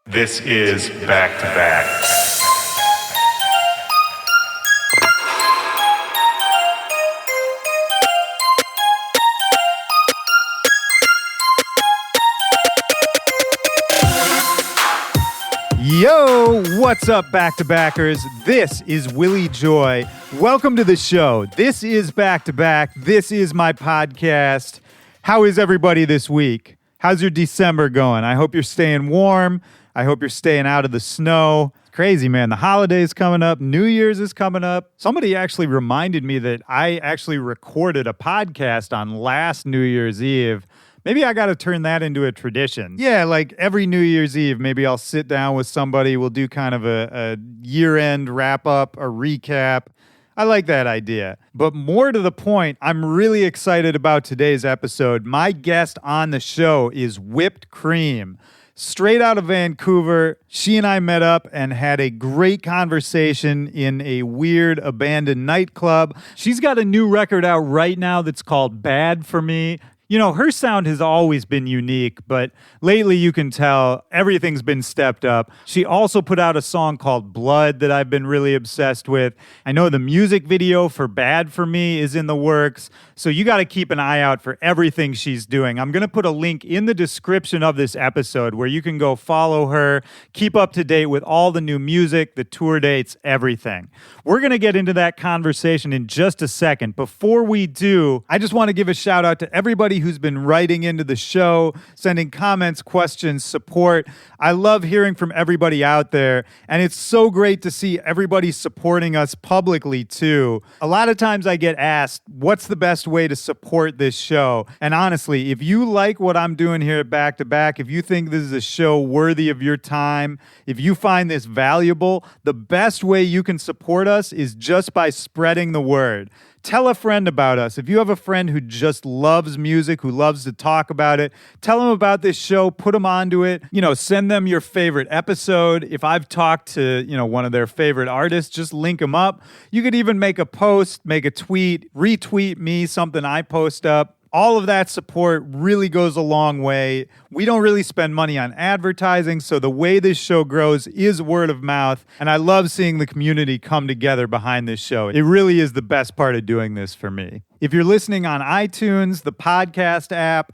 This is Back to Back. Yo, what's up, back-to-backers? This is Willy Joy. Welcome to the show. This is Back to Back. This is my podcast. How is everybody this week? How's your December going? I hope you're staying warm. I hope you're staying out of the snow. It's crazy, man. The holiday's coming up. New Year's is coming up. Somebody actually reminded me that I actually recorded a podcast on last New Year's Eve. Maybe I got to turn that into a tradition. Yeah, like every New Year's Eve, maybe I'll sit down with somebody. We'll do kind of a year-end wrap-up, a recap. I like that idea. But more to the point, I'm really excited about today's episode. My guest on the show is Whipped Cream. Straight out of Vancouver, she and I met up and had a great conversation in a weird abandoned nightclub. She's got a new record out right now that's called Bad For Me. You know, her sound has always been unique, but lately you can tell everything's been stepped up. She also put out a song called Blood that I've been really obsessed with. I know the music video for Bad For Me is in the works, so you got to keep an eye out for everything she's doing. I'm going to put a link in the description of this episode where you can go follow her, keep up to date with all the new music, the tour dates, everything. We're going to get into that conversation in just a second. Before we do, I just want to give a shout out to everybody who's been writing into the show, sending comments, questions, support. I love hearing from everybody out there, and it's so great to see everybody supporting us publicly too. A lot of times I get asked, what's the best way to support this show? And honestly, if you like what I'm doing here at Back to Back, if you think this is a show worthy of your time, if you find this valuable, the best way you can support us is just by spreading the word. Tell a friend about us. If you have a friend who just loves music, who loves to talk about it, tell them about this show, put them onto it. You know, send them your favorite episode. If I've talked to, one of their favorite artists, just link them up. You could even make a post, make a tweet, retweet me, something I post up. All of that support really goes a long way. We don't really spend money on advertising, so the way this show grows is word of mouth, and I love seeing the community come together behind this show. It really is the best part of doing this for me. If you're listening on iTunes, the podcast app,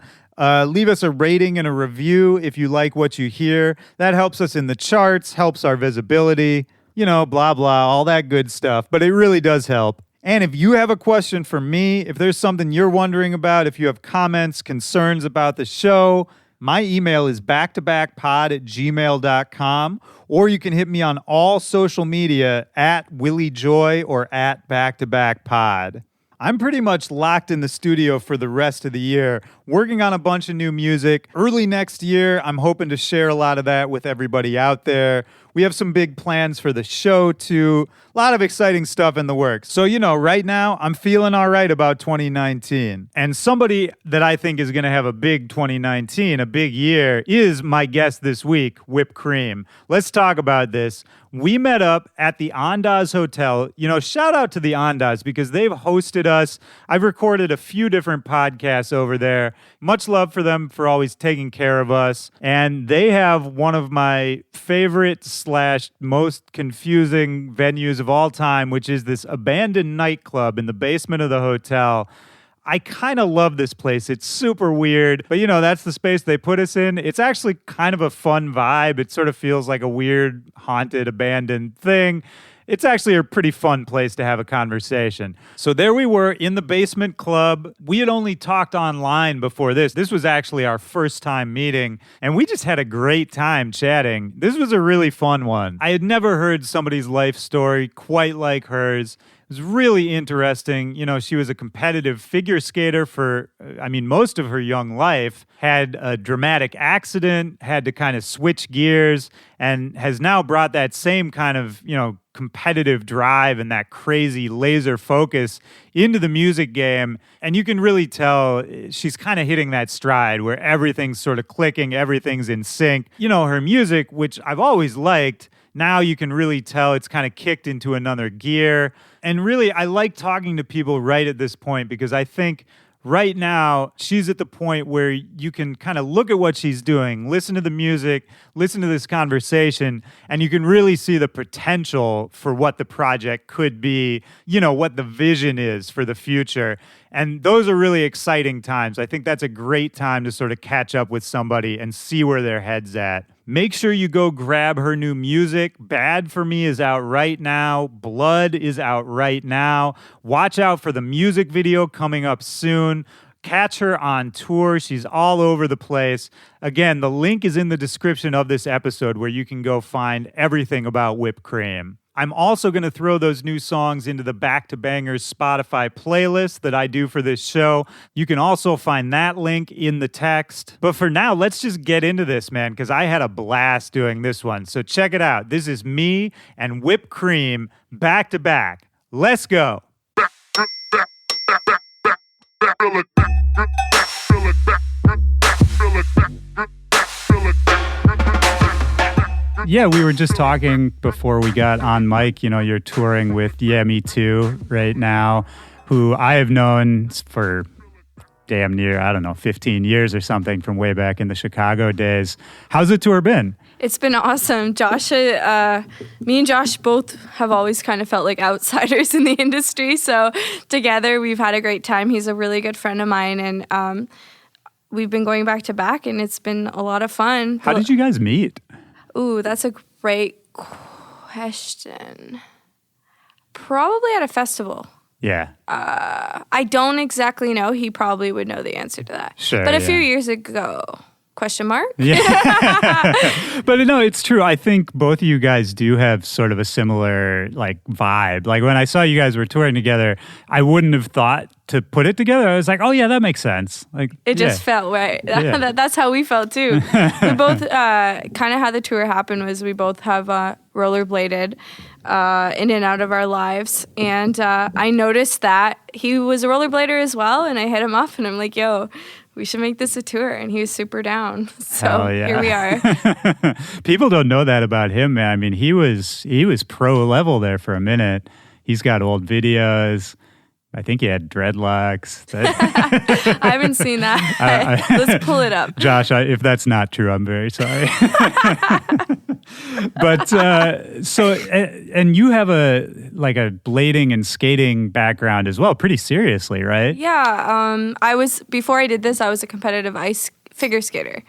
leave us a rating and a review if you like what you hear. That helps us in the charts, helps our visibility, blah, blah, all that good stuff, but it really does help. And if you have a question for me, if there's something you're wondering about, if you have comments, concerns about the show, my email is backtobackpod@gmail.com, or you can hit me on all social media at WillyJoy or at backtobackpod. I'm pretty much locked in the studio for the rest of the year, working on a bunch of new music. Early next year, I'm hoping to share a lot of that with everybody out there. We have some big plans for the show, too. A lot of exciting stuff in the works. So, right now, I'm feeling all right about 2019. And somebody that I think is going to have a big 2019, a big year, is my guest this week, Whipped Cream. Let's talk about this. We met up at the Andaz Hotel. Shout out to the Andaz because they've hosted us. I've recorded a few different podcasts over there. Much love for them for always taking care of us. And they have one of my favorite / most confusing venues of all time, which is this abandoned nightclub in the basement of the hotel. I kind of love this place. It's super weird, but that's the space they put us in. It's actually kind of a fun vibe. It sort of feels like a weird, haunted, abandoned thing. It's actually a pretty fun place to have a conversation. So there we were in the basement club. We had only talked online before this. This was actually our first time meeting, and we just had a great time chatting. This was a really fun one. I had never heard somebody's life story quite like hers. It was really interesting. She was a competitive figure skater for, most of her young life, had a dramatic accident, had to kind of switch gears, and has now brought that same kind of, competitive drive and that crazy laser focus into the music game. And you can really tell she's kind of hitting that stride where everything's sort of clicking, everything's in sync. Her music, which I've always liked, now you can really tell it's kind of kicked into another gear. And really, I like talking to people right at this point because I think right now, she's at the point where you can kind of look at what she's doing, listen to the music, listen to this conversation, and you can really see the potential for what the project could be, what the vision is for the future. And those are really exciting times. I think that's a great time to sort of catch up with somebody and see where their head's at. Make sure you go grab her new music. Bad for Me is out right now. Blood is out right now. Watch out for the music video coming up soon. Catch her on tour. She's all over the place. Again, the link is in the description of this episode where you can go find everything about Whipped Cream. I'm also going to throw those new songs into the Back to Bangers Spotify playlist that I do for this show. You can also find that link in the text. But for now, let's just get into this, man, because I had a blast doing this one. So check it out. This is me and Whipped Cream back to back. Let's go. Yeah, we were just talking before we got on mic. You're touring with Yeah, Me Too right now, who I have known for damn near, 15 years or something from way back in the Chicago days. How's the tour been? It's been awesome. Me and Josh both have always kind of felt like outsiders in the industry. So together we've had a great time. He's a really good friend of mine, and we've been going back to back, and it's been a lot of fun. How did you guys meet? Ooh, that's a great question. Probably at a festival. Yeah. I don't exactly know. He probably would know the answer to that. Sure. But a few years ago. Question mark? Yeah. But no, it's true. I think both of you guys do have sort of a similar vibe. Like when I saw you guys were touring together, I wouldn't have thought to put it together. I was like, oh yeah, that makes sense. It just felt right. That's how we felt too. We both kind of how the tour happened was we both have rollerbladed in and out of our lives, and I noticed that he was a rollerblader as well, and I hit him up and I'm like, yo, we should make this a tour, and he was super down. So Here we are. People don't know that about him, man. I mean, he was pro level there for a minute. He's got old videos. I think he had dreadlocks. I haven't seen that. Let's pull it up. Josh, if that's not true, I'm very sorry. But and you have a blading and skating background as well, pretty seriously, right? Yeah. Before I did this, I was a competitive ice figure skater.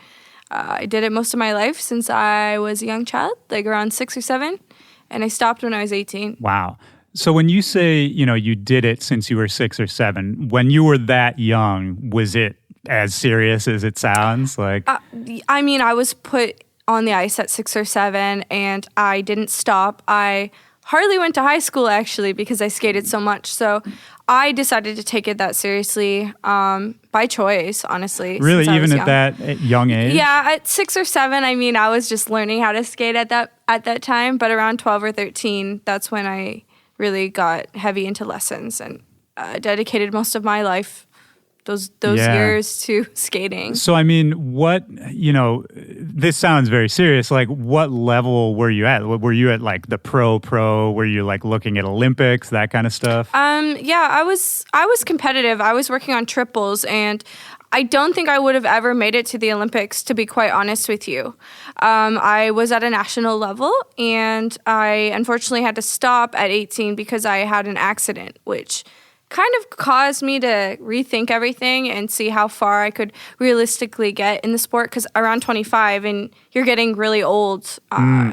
I did it most of my life since I was a young child, like around 6 or 7, and I stopped when I was 18. Wow. So when you say, you did it since you were 6 or 7, when you were that young, was it as serious as it sounds? I was put on the ice at 6 or 7, and I didn't stop. I hardly went to high school, actually, because I skated so much. So I decided to take it that seriously by choice, honestly. Really? Even at that young age? Yeah, at 6 or 7, I was just learning how to skate at that time. But around 12 or 13, that's when I really got heavy into lessons and dedicated most of my life, those years, to skating. So, what, this sounds very serious. What level were you at? Were you at the pro? Were you looking at Olympics, that kind of stuff? Yeah, I was competitive. I was working on triples, and I don't think I would have ever made it to the Olympics, to be quite honest with you. I was at a national level, and I unfortunately had to stop at 18 because I had an accident, which kind of caused me to rethink everything and see how far I could realistically get in the sport, because around 25, and you're getting really old.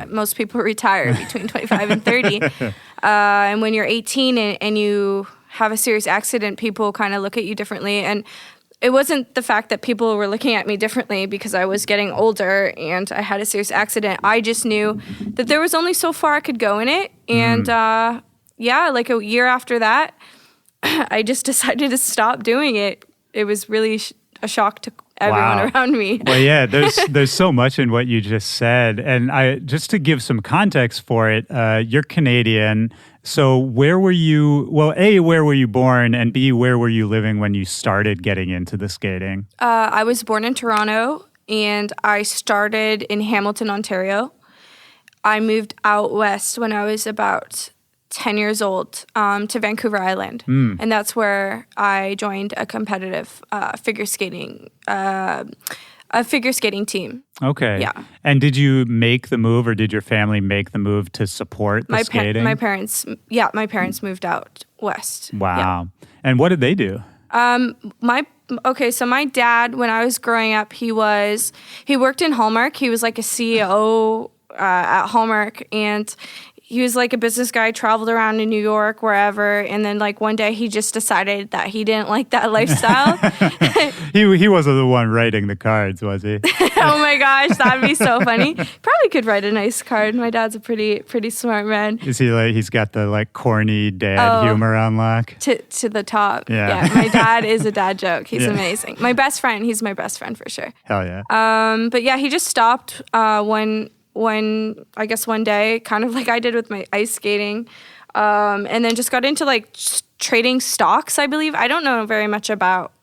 Most people retire between 25 and 30. And when you're 18 and you have a serious accident, people kind of look at you differently. And it wasn't the fact that people were looking at me differently because I was getting older and I had a serious accident. I just knew that there was only so far I could go in it. And a year after that, I just decided to stop doing it. It was really a shock to everyone around me. Well, yeah, there's so much in what you just said. And just to give some context for it, you're Canadian. So where were you, A, where were you born? And B, where were you living when you started getting into the skating? I was born in Toronto, and I started in Hamilton, Ontario. I moved out west when I was about 10 years old to Vancouver Island. And that's where I joined a competitive figure skating team. Okay. Yeah. And did you make the move, or did your family make the move to support the skating? My parents moved out west. Wow. Yeah. And what did they do? So my dad, when I was growing up, he worked in Hallmark. He was like a CEO at Hallmark, and he was like a business guy, traveled around in New York, wherever. And then like one day he just decided that he didn't like that lifestyle. He wasn't the one writing the cards, was he? Oh my gosh, that'd be so funny. Probably could write a nice card. My dad's a pretty smart man. Is he like, he's got the like corny dad humor on lock? To the top. Yeah. My dad is a dad joke. He's amazing. My best friend, he's my best friend for sure. Hell yeah. But yeah, he just stopped when I guess one day, kind of like I did with my ice skating, and then just got into like trading stocks, I believe. I don't know very much about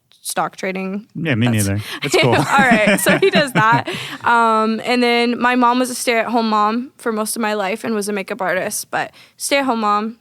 stock trading. Yeah, me neither. It's cool. All right, so he does that. And then my mom was a stay-at-home mom for most of my life and was a makeup artist, but stay-at-home mom.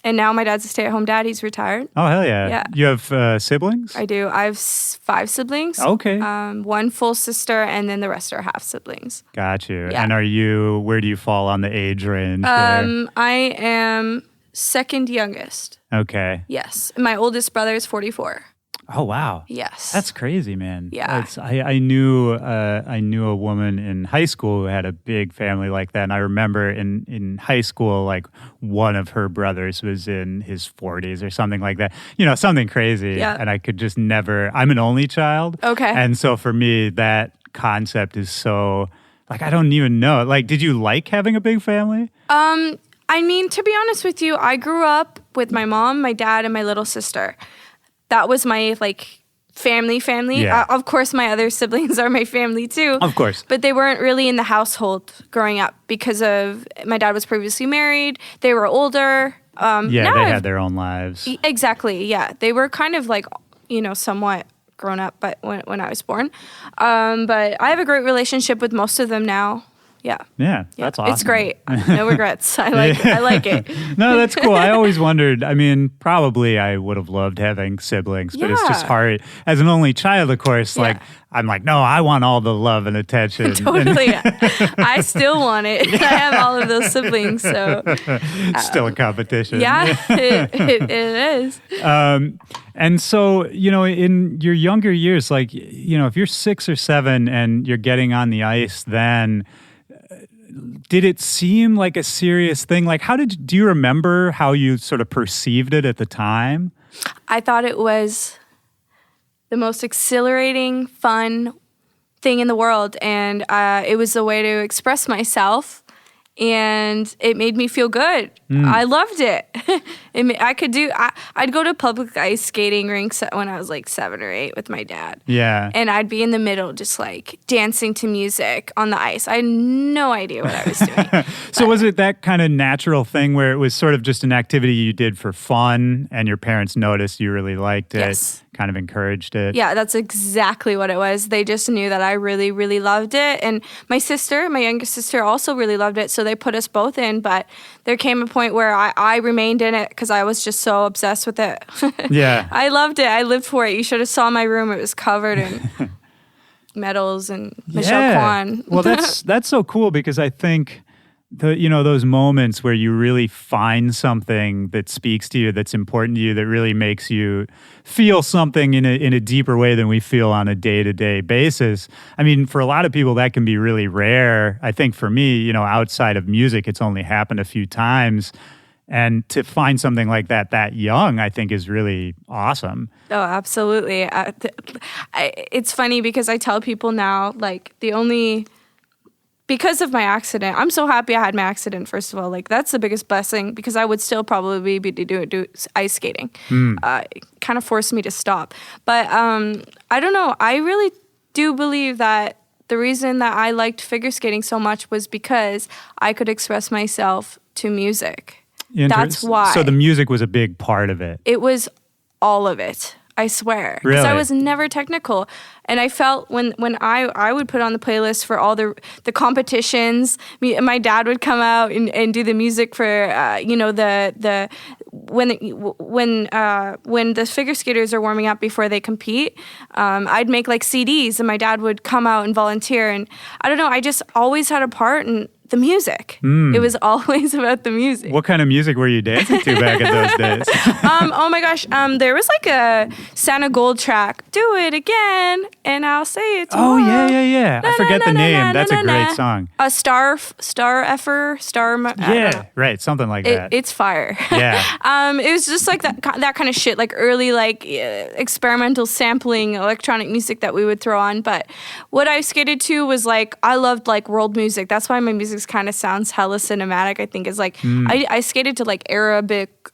And now my dad's a stay-at-home dad. He's retired. Oh, hell yeah. Yeah. You have siblings? I do. I have 5 siblings. Okay. One full sister, and then the rest are half siblings. Got you. Yeah. And where do you fall on the age range there? I am second youngest. Okay. Yes. My oldest brother is 44. Oh, wow. Yes. That's crazy, man. Yeah. I knew a woman in high school who had a big family like that. And I remember in high school, like one of her brothers was in his 40s or something like that. You know, something crazy. Yeah. And I could just never, I'm an only child. Okay. And so for me, that concept is so, like, I don't even know. Like, did you like having a big family? I mean, to be honest with you, I grew up with my mom, my dad, and my little sister. That was my, like, family. Yeah. Of course, my other siblings are my family, too. Of course. But they weren't really in the household growing up because of my dad was previously married. They were older. They had their own lives. Exactly, yeah. They were kind of, like, you know, somewhat grown up but when I was born. But I have a great relationship with most of them now. Yeah. Yeah, that's awesome. It's great. No regrets. I like it. No, that's cool. I always wondered, I mean, probably I would have loved having siblings, but it's just Yeah. hard. As an only child, of course, Yeah. like, I'm like, no, I want all the love and attention. Totally. I still want it. I have all of those siblings, so. Still a competition. Yeah, it is. And so, you know, in your younger years, like, you know, if you're 6 or 7 and you're getting on the ice, then did it seem like a serious thing? Like, do you remember how you sort of perceived it at the time? I thought it was the most exhilarating, fun thing in the world, and it was a way to express myself, and it made me feel good. I loved it. I'd go to public ice skating rinks when I was like 7 or 8 with my dad. Yeah. And I'd be in the middle just like dancing to music on the ice. I had no idea what I was doing. So was it that kind of natural thing where it was sort of just an activity you did for fun and your parents noticed you really liked it, Yes. kind of encouraged it? Yeah, that's exactly what it was. They just knew that I really, really loved it. And my youngest sister, also really loved it. So they put us both in. But there came a point where I remained in it because I was just so obsessed with it. Yeah. I loved it. I lived for it. You should have saw my room. It was covered in medals and Michelle Kwan. Well, that's so cool because I think those moments where you really find something that speaks to you, that's important to you, that really makes you feel something in a deeper way than we feel on a day-to-day basis. I mean, for a lot of people, that can be really rare. I think for me, you know, outside of music, it's only happened a few times. And to find something like that young, I think is really awesome. Oh, absolutely. It's funny because I tell people now, like, because of my accident, I'm so happy I had my accident, first of all. Like, that's the biggest blessing because I would still probably be do ice skating. It kind of forced me to stop. But I don't know. I really do believe that the reason that I liked figure skating so much was because I could express myself to music. That's why. So the music was a big part of it. It was all of it. I swear. Because I was never technical. And I felt when I would put on the playlist for all the competitions, my dad would come out and do the music for, when the figure skaters are warming up before they compete, I'd make like CDs and my dad would come out and volunteer. And I don't know, I just always had a part in the music. It was always about the music. What kind of music were you dancing to back in those days? Oh my gosh, there was like a Santa Gold track. Do it again, and I'll say it tomorrow. Oh yeah. I forget the name. That's a great song. A star effer. Yeah, right, something like that. It's fire. Yeah. It was just like that kind of shit, like early like experimental sampling electronic music that we would throw on. But what I skated to was like I loved like world music. That's why my music kind of sounds hella cinematic. I think is like I skated to like Arabic,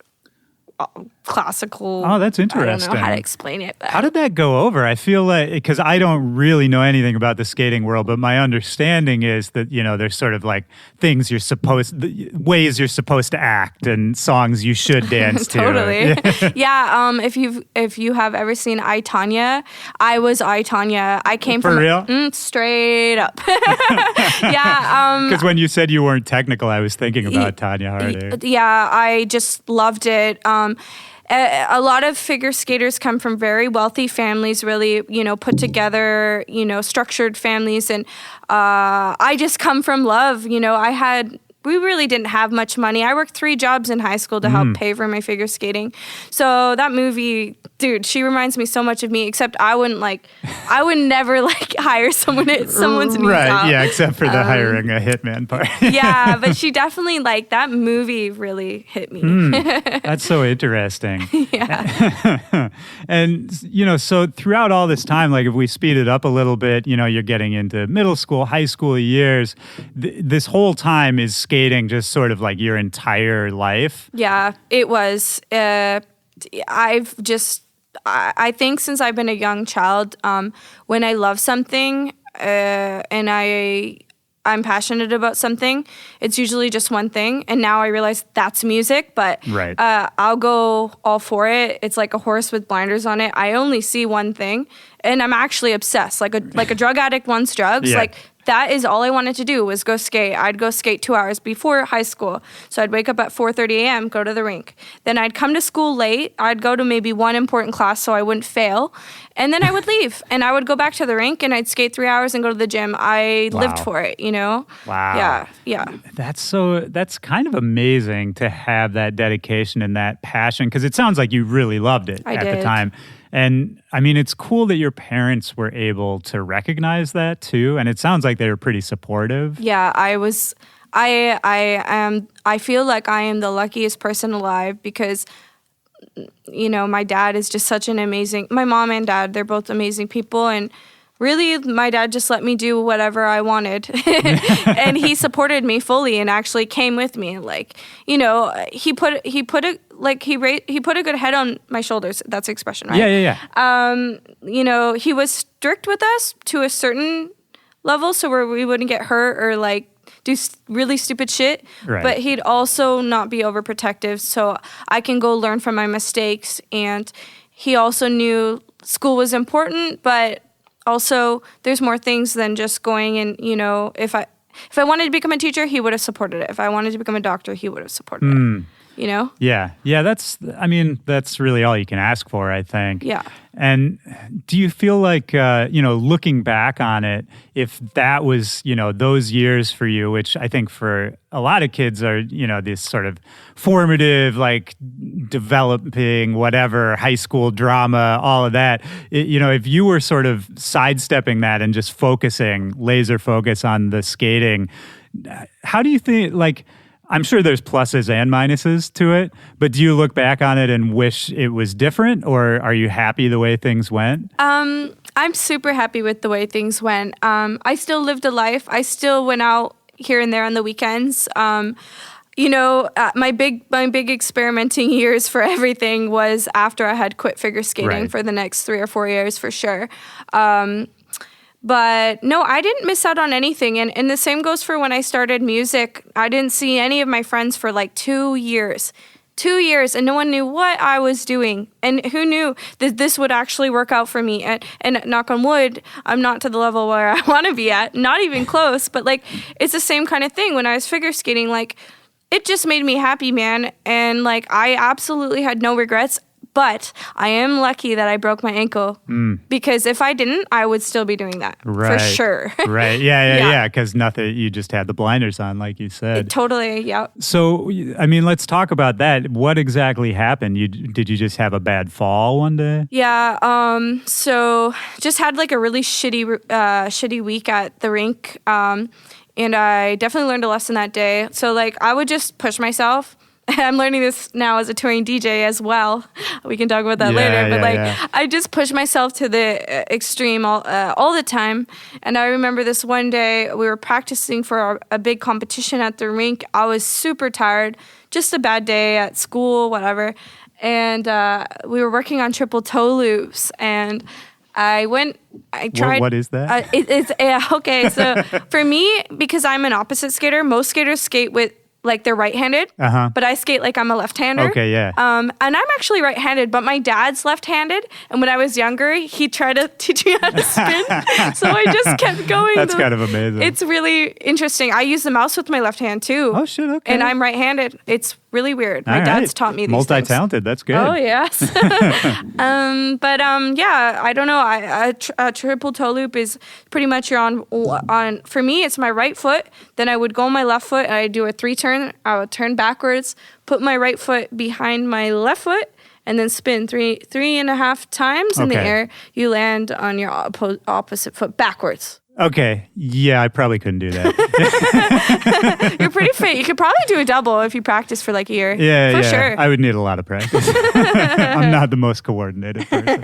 classical. Oh, that's interesting. I don't know how to explain it. But. How did that go over? I feel like, because I don't really know anything about the skating world, but my understanding is that, there's sort of like ways you're supposed to act and songs you should dance to. Totally. Yeah. If you have ever seen I, Tanya, I was I, Tanya. I came For from real? Straight up. Yeah. Because when you said you weren't technical, I was thinking about Tanya Harding. Yeah, I just loved it. A lot of figure skaters come from very wealthy families, really, put together, structured families. And I just come from love. We really didn't have much money. I worked 3 jobs in high school to help pay for my figure skating. So that movie, dude, she reminds me so much of me, except I would never like hire someone's needs right, out. Yeah, except for the hiring a hitman part. Yeah, but she definitely, like, that movie really hit me. That's so interesting. Yeah. And, so throughout all this time, like if we speed it up a little bit, you're getting into middle school, high school years, this whole time is skating just sort of like your entire life? Yeah, it was. I think since I've been a young child, when I love something and I'm passionate about something, it's usually just one thing. And now I realize that's music, but right. I'll go all for it. It's like a horse with blinders on it. I only see one thing, and I'm actually obsessed. Like a drug addict wants drugs. Yeah. Like that is all I wanted to do was go skate. I'd go skate 2 hours before high school. So I'd wake up at 4:30 a.m., go to the rink. Then I'd come to school late. I'd go to maybe one important class so I wouldn't fail. And then I would leave. And I would go back to the rink and I'd skate 3 hours and go to the gym. I lived for it, Wow. Yeah. That's kind of amazing to have that dedication and that passion, because it sounds like you really loved it at the time. And I mean, it's cool that your parents were able to recognize that too. And it sounds like they were pretty supportive. Yeah, I feel like I am the luckiest person alive because, my dad is just my mom and dad, they're both amazing people. And really, my dad just let me do whatever I wanted. And he supported me fully and actually came with me. Like, he put a good head on my shoulders. That's the expression, right? Yeah. He was strict with us to a certain level, so where we wouldn't get hurt or like do really stupid shit. Right. But he'd also not be overprotective, so I can go learn from my mistakes. And he also knew school was important, but also there's more things than just going and, if I wanted to become a teacher, he would have supported it. If I wanted to become a doctor, he would have supported it. Yeah, that's really all you can ask for, I think. Yeah. And do you feel like, looking back on it, if that was, those years for you, which I think for a lot of kids are, this sort of formative, like developing whatever, high school drama, all of that, if you were sort of sidestepping that and just laser focus on the skating, how do you think, like, I'm sure there's pluses and minuses to it, but do you look back on it and wish it was different, or are you happy the way things went? I'm super happy with the way things went. I still lived a life. I still went out here and there on the weekends. My big experimenting years for everything was after I had quit figure skating for the next 3 or 4 years for sure. But no, I didn't miss out on anything. And the same goes for when I started music. I didn't see any of my friends for like 2 years. 2 years, and no one knew what I was doing. And who knew that this would actually work out for me? And knock on wood, I'm not to the level where I want to be at, not even close. But like, it's the same kind of thing. When I was figure skating, like, it just made me happy, man. And like, I absolutely had no regrets. But I am lucky that I broke my ankle because if I didn't, I would still be doing that for sure. Right. Yeah. Because nothing, you just had the blinders on, like you said. Totally. Yeah. So, I mean, let's talk about that. What exactly happened? Did you just have a bad fall one day? Yeah. So just had like a really shitty week at the rink. And I definitely learned a lesson that day. So like I would just push myself. I'm learning this now as a touring DJ as well. We can talk about that later. But I just push myself to the extreme all the time. And I remember this one day we were practicing for a big competition at the rink. I was super tired, just a bad day at school, whatever. And we were working on triple toe loops. And I tried. What is that? Okay. So for me, because I'm an opposite skater, most skaters skate with like they're right-handed, but I skate like I'm a left-hander. Okay, yeah. And I'm actually right-handed, but my dad's left-handed. And when I was younger, he tried to teach me how to spin. So I just kept going. That's kind of amazing. It's really interesting. I use the mouse with my left hand too. Oh, shit, okay. And I'm right-handed. It's really weird. My dad's taught me these multi-talented, things. That's good. Oh, yes. Yeah, I don't know. A triple toe loop is pretty much you're on, for me, it's my right foot. Then I would go on my left foot and I'd do a 3-turn. I would turn backwards, put my right foot behind my left foot, and then spin three and a half times in the air. You land on your opposite foot backwards. Okay. Yeah, I probably couldn't do that. You're pretty fit. You could probably do a double if you practice for like a year. Yeah, for sure. I would need a lot of practice. I'm not the most coordinated person.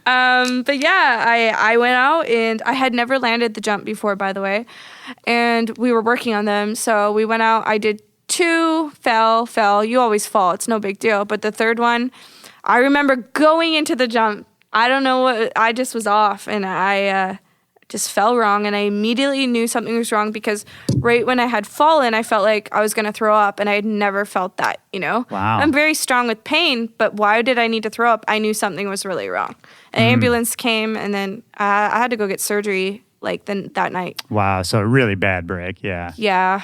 But yeah, I went out and I had never landed the jump before, by the way. And we were working on them. So we went out. I did 2, fell. You always fall. It's no big deal. But the third one, I remember going into the jump. I don't know what, I just was off and I just fell wrong. And I immediately knew something was wrong because right when I had fallen, I felt like I was going to throw up and I had never felt that, you know? Wow. I'm very strong with pain, but why did I need to throw up? I knew something was really wrong. An ambulance came and then I had to go get surgery like that night. Wow. So a really bad break. Yeah. Yeah.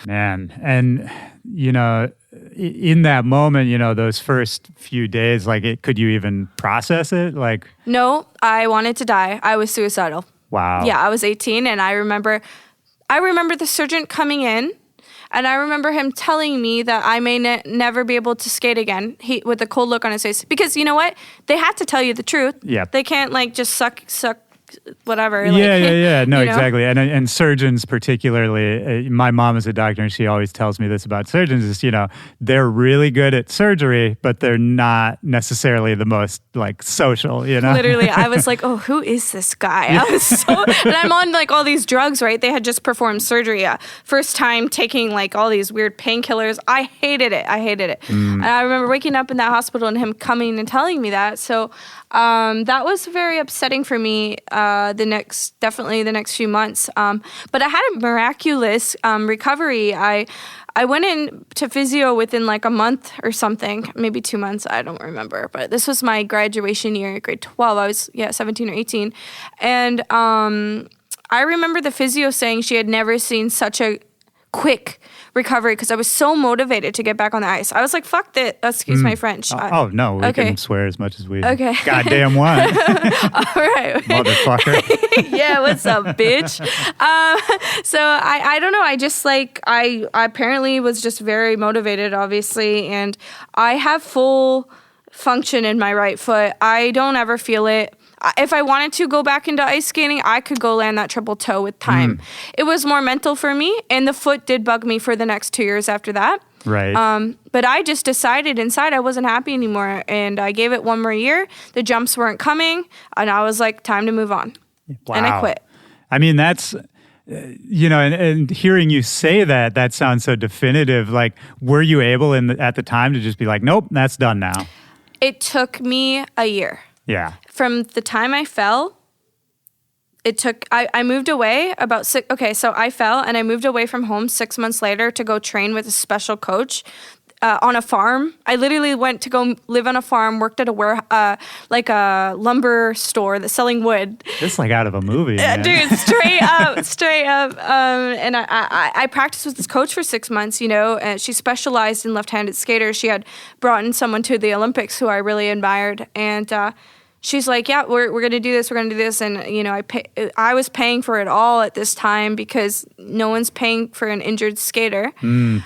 Man. And, you know, in that moment, you know, those first few days, like, could you even process it? Like, no, I wanted to die. I was suicidal. Wow. Yeah, I was 18, and I remember the surgeon coming in, and I remember him telling me that I may never be able to skate again. With a cold look on his face, because you know what? They had to tell you the truth. Yeah. They can't like just suck whatever. Yeah. No, you know? exactly. And surgeons particularly, my mom is a doctor and she always tells me this about surgeons is, you know, they're really good at surgery, but they're not necessarily the most like social, you know? Literally, I was like, oh, who is this guy? I was and I'm on like all these drugs, right? They had just performed surgery. First time taking like all these weird painkillers. I hated it. And I remember waking up in that hospital and him coming and telling me that. So that was very upsetting for me definitely the next few months. But I had a miraculous recovery. I went in to physio within like a month or something, maybe 2 months, I don't remember. But this was my graduation year, grade 12. I was 17 or 18. And I remember the physio saying she had never seen such a quick recovery because I was so motivated to get back on the ice. I was like, fuck that. Excuse my French. Oh, no. We can swear as much as we goddamn want. All right. Motherfucker. Yeah, what's up, bitch? So I don't know. I just like, I apparently was just very motivated, obviously. And I have full function in my right foot. I don't ever feel it. If I wanted to go back into ice skating, I could go land that triple toe with time. It was more mental for me, and the foot did bug me for the next 2 years after that. Right. But I just decided inside I wasn't happy anymore, and I gave it one more year. The jumps weren't coming, and I was like, time to move on. Wow. And I quit. I mean, that's, you know, and hearing you say that sounds so definitive. Like, were you able at the time to just be like, nope, that's done now? It took me a year. Yeah. From the time I fell, I moved away about so I fell and I moved away from home 6 months later to go train with a special coach. on a farm. I literally went to go live on a farm, worked at like a lumber store that's selling wood. It's like out of a movie, man. Dude, straight up. And I practiced with this coach for 6 months, and she specialized in left-handed skaters. She had brought in someone to the Olympics who I really admired. And she's like, yeah, we're going to do this. We're going to do this. And, I was paying for it all at this time because no one's paying for an injured skater. And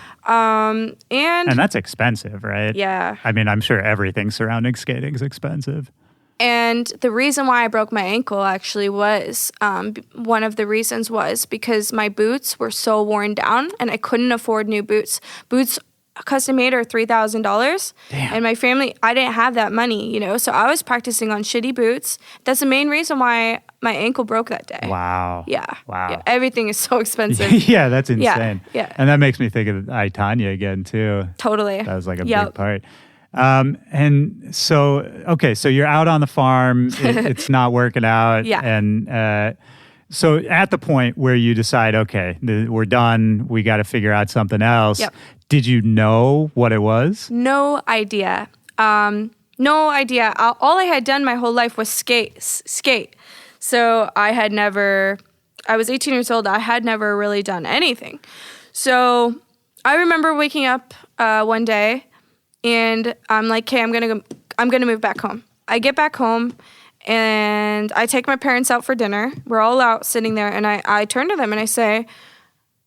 that's expensive, right? Yeah. I mean, I'm sure everything surrounding skating is expensive. And the reason why I broke my ankle actually was, one of the reasons was because my boots were so worn down and I couldn't afford new boots. Boots custom made are $3,000. Damn. And my family, I didn't have that money, so I was practicing on shitty boots. That's the main reason why my ankle broke that day. Wow. Yeah. Wow. Yeah. Everything is so expensive. Yeah, that's insane. Yeah. And that makes me think of I, Tonya again, too. Totally. That was like a big part. And so you're out on the farm, it's not working out. Yeah. And so at the point where you decide, okay, we're done, we got to figure out something else. Yep. Did you know what it was? No idea. No idea. All I had done my whole life was skate. So I was 18 years old. I had never really done anything. So I remember waking up one day and I'm like, okay, I'm gonna move back home. I get back home and I take my parents out for dinner. We're all out sitting there and I turn to them and I say,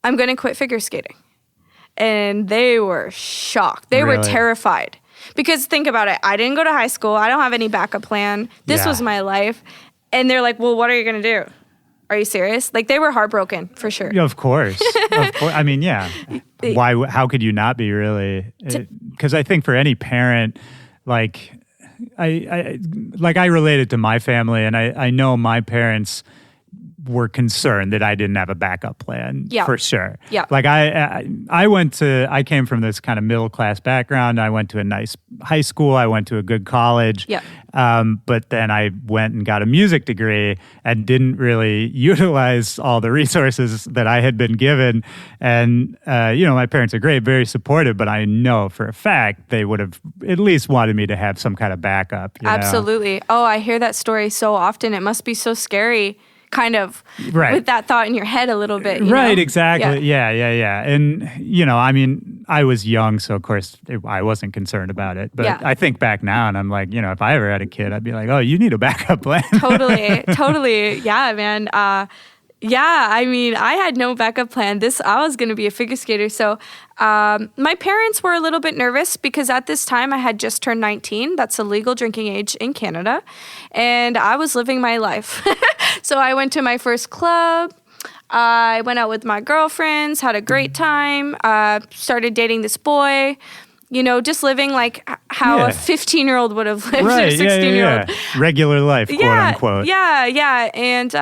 I'm gonna quit figure skating. And they were shocked. They were terrified. Because think about it. I didn't go to high school. I don't have any backup plan. This was my life. And they're like, well, what are you gonna do? Are you serious? Like, they were heartbroken, for sure. Yeah, of course. Of course. I mean, yeah. Why? How could you not be, really? Because I think for any parent, like, I related to my family, and I know my parents were concerned that I didn't have a backup plan, for sure. Yeah. Like I came from this kind of middle class background. I went to a nice high school. I went to a good college. Yeah. But then I went and got a music degree and didn't really utilize all the resources that I had been given. And, my parents are great, very supportive, but I know for a fact they would have at least wanted me to have some kind of backup. Absolutely. Oh, I hear that story so often. It must be so scary. Kind of with that thought in your head a little bit. Right, exactly. Yeah. And, I mean, I was young, so of course I wasn't concerned about it. But I think back now and I'm like, if I ever had a kid, I'd be like, oh, you need a backup plan. Totally. Yeah, man. I mean, I had no backup plan. I was going to be a figure skater. So my parents were a little bit nervous because at this time I had just turned 19. That's the legal drinking age in Canada. And I was living my life. So I went to my first club. I went out with my girlfriends, had a great time, started dating this boy. Just living like how a 15-year-old would have lived, or a 16-year-old. Yeah. Regular life, quote unquote. Yeah. And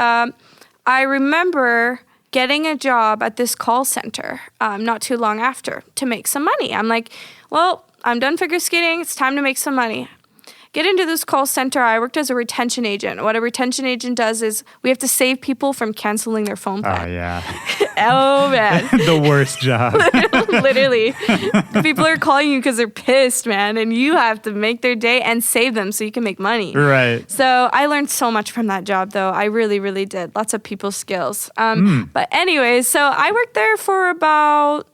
I remember getting a job at this call center not too long after to make some money. I'm like, well, I'm done figure skating. It's time to make some money. Get into this call center. I worked as a retention agent. What a retention agent does is we have to save people from canceling their phone plan. Oh, yeah. Oh, man. The worst job. Literally. People are calling you because they're pissed, man, and you have to make their day and save them so you can make money. Right. So I learned so much from that job, though. I really, really did. Lots of people skills. But anyways, so I worked there for about...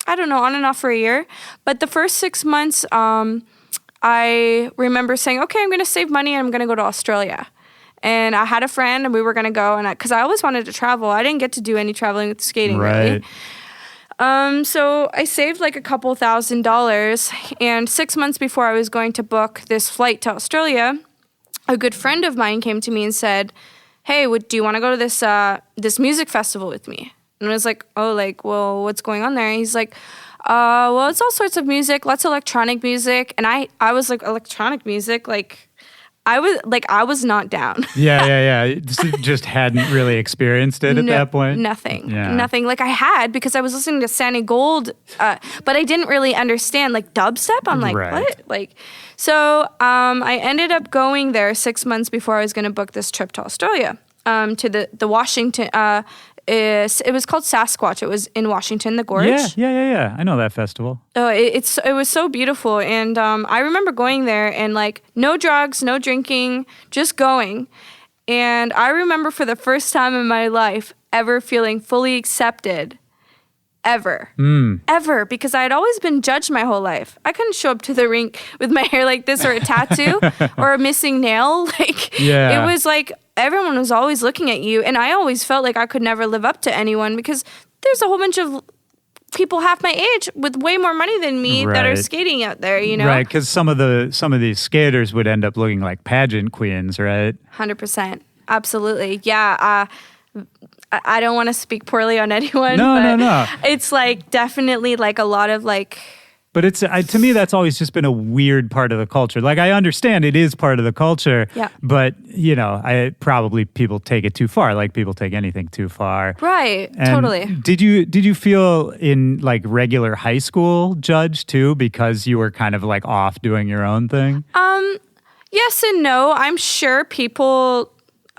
I don't know, on and off for a year. But the first 6 months, I remember saying, okay, I'm going to save money and I'm going to go to Australia. And I had a friend and we were going to go. And because I always wanted to travel. I didn't get to do any traveling with skating, really. So I saved like a couple $1,000. And 6 months before I was going to book this flight to Australia, a good friend of mine came to me and said, hey, do you want to go to this music festival with me? And I was like, well, what's going on there? And he's like, well, it's all sorts of music, lots of electronic music. And I was like, electronic music? I was not down. Yeah. Just hadn't really experienced it at that point? Nothing. Like I had because I was listening to Sandy Gold, but I didn't really understand like dubstep. I'm like, what? So I ended up going there 6 months before I was going to book this trip to Australia, to the Washington, it was called Sasquatch. It was in Washington, the Gorge. Yeah. I know that festival. Oh, it was so beautiful, and I remember going there and like no drugs, no drinking, just going. And I remember for the first time in my life ever feeling fully accepted. Ever, because I had always been judged my whole life. I couldn't show up to the rink with my hair like this or a tattoo or a missing nail. It was like everyone was always looking at you, and I always felt like I could never live up to anyone because there's a whole bunch of people half my age with way more money than me that are skating out there, you know? Right, because some of these skaters would end up looking like pageant queens, right? 100%. Absolutely. Yeah. I don't want to speak poorly on anyone. No. It's like definitely like a lot of like. But it's to me that's always just been a weird part of the culture. Like I understand it is part of the culture, but you know, people take it too far. Like people take anything too far. Right. And totally. Did you feel in like regular high school judged too because you were kind of like off doing your own thing? Yes and no. I'm sure people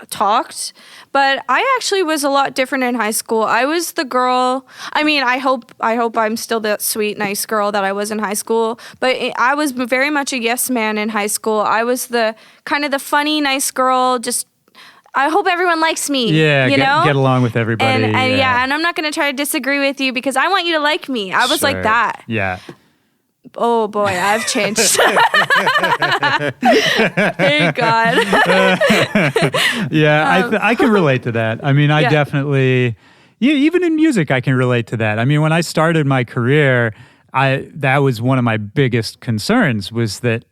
talked, but I actually was a lot different in high school. I was the girl. I mean, I hope I'm still that sweet, nice girl that I was in high school, but I was very much a yes man in high school. I was the kind of the funny, nice girl, just I hope everyone likes me. Yeah, you know? Get along with everybody. And and I'm not going to try to disagree with you because I want you to like me. I was like that. Yeah. Oh boy, I've changed. Thank God. I can relate to that. I mean, I definitely, even in music, I can relate to that. I mean, when I started my career, that was one of my biggest concerns was that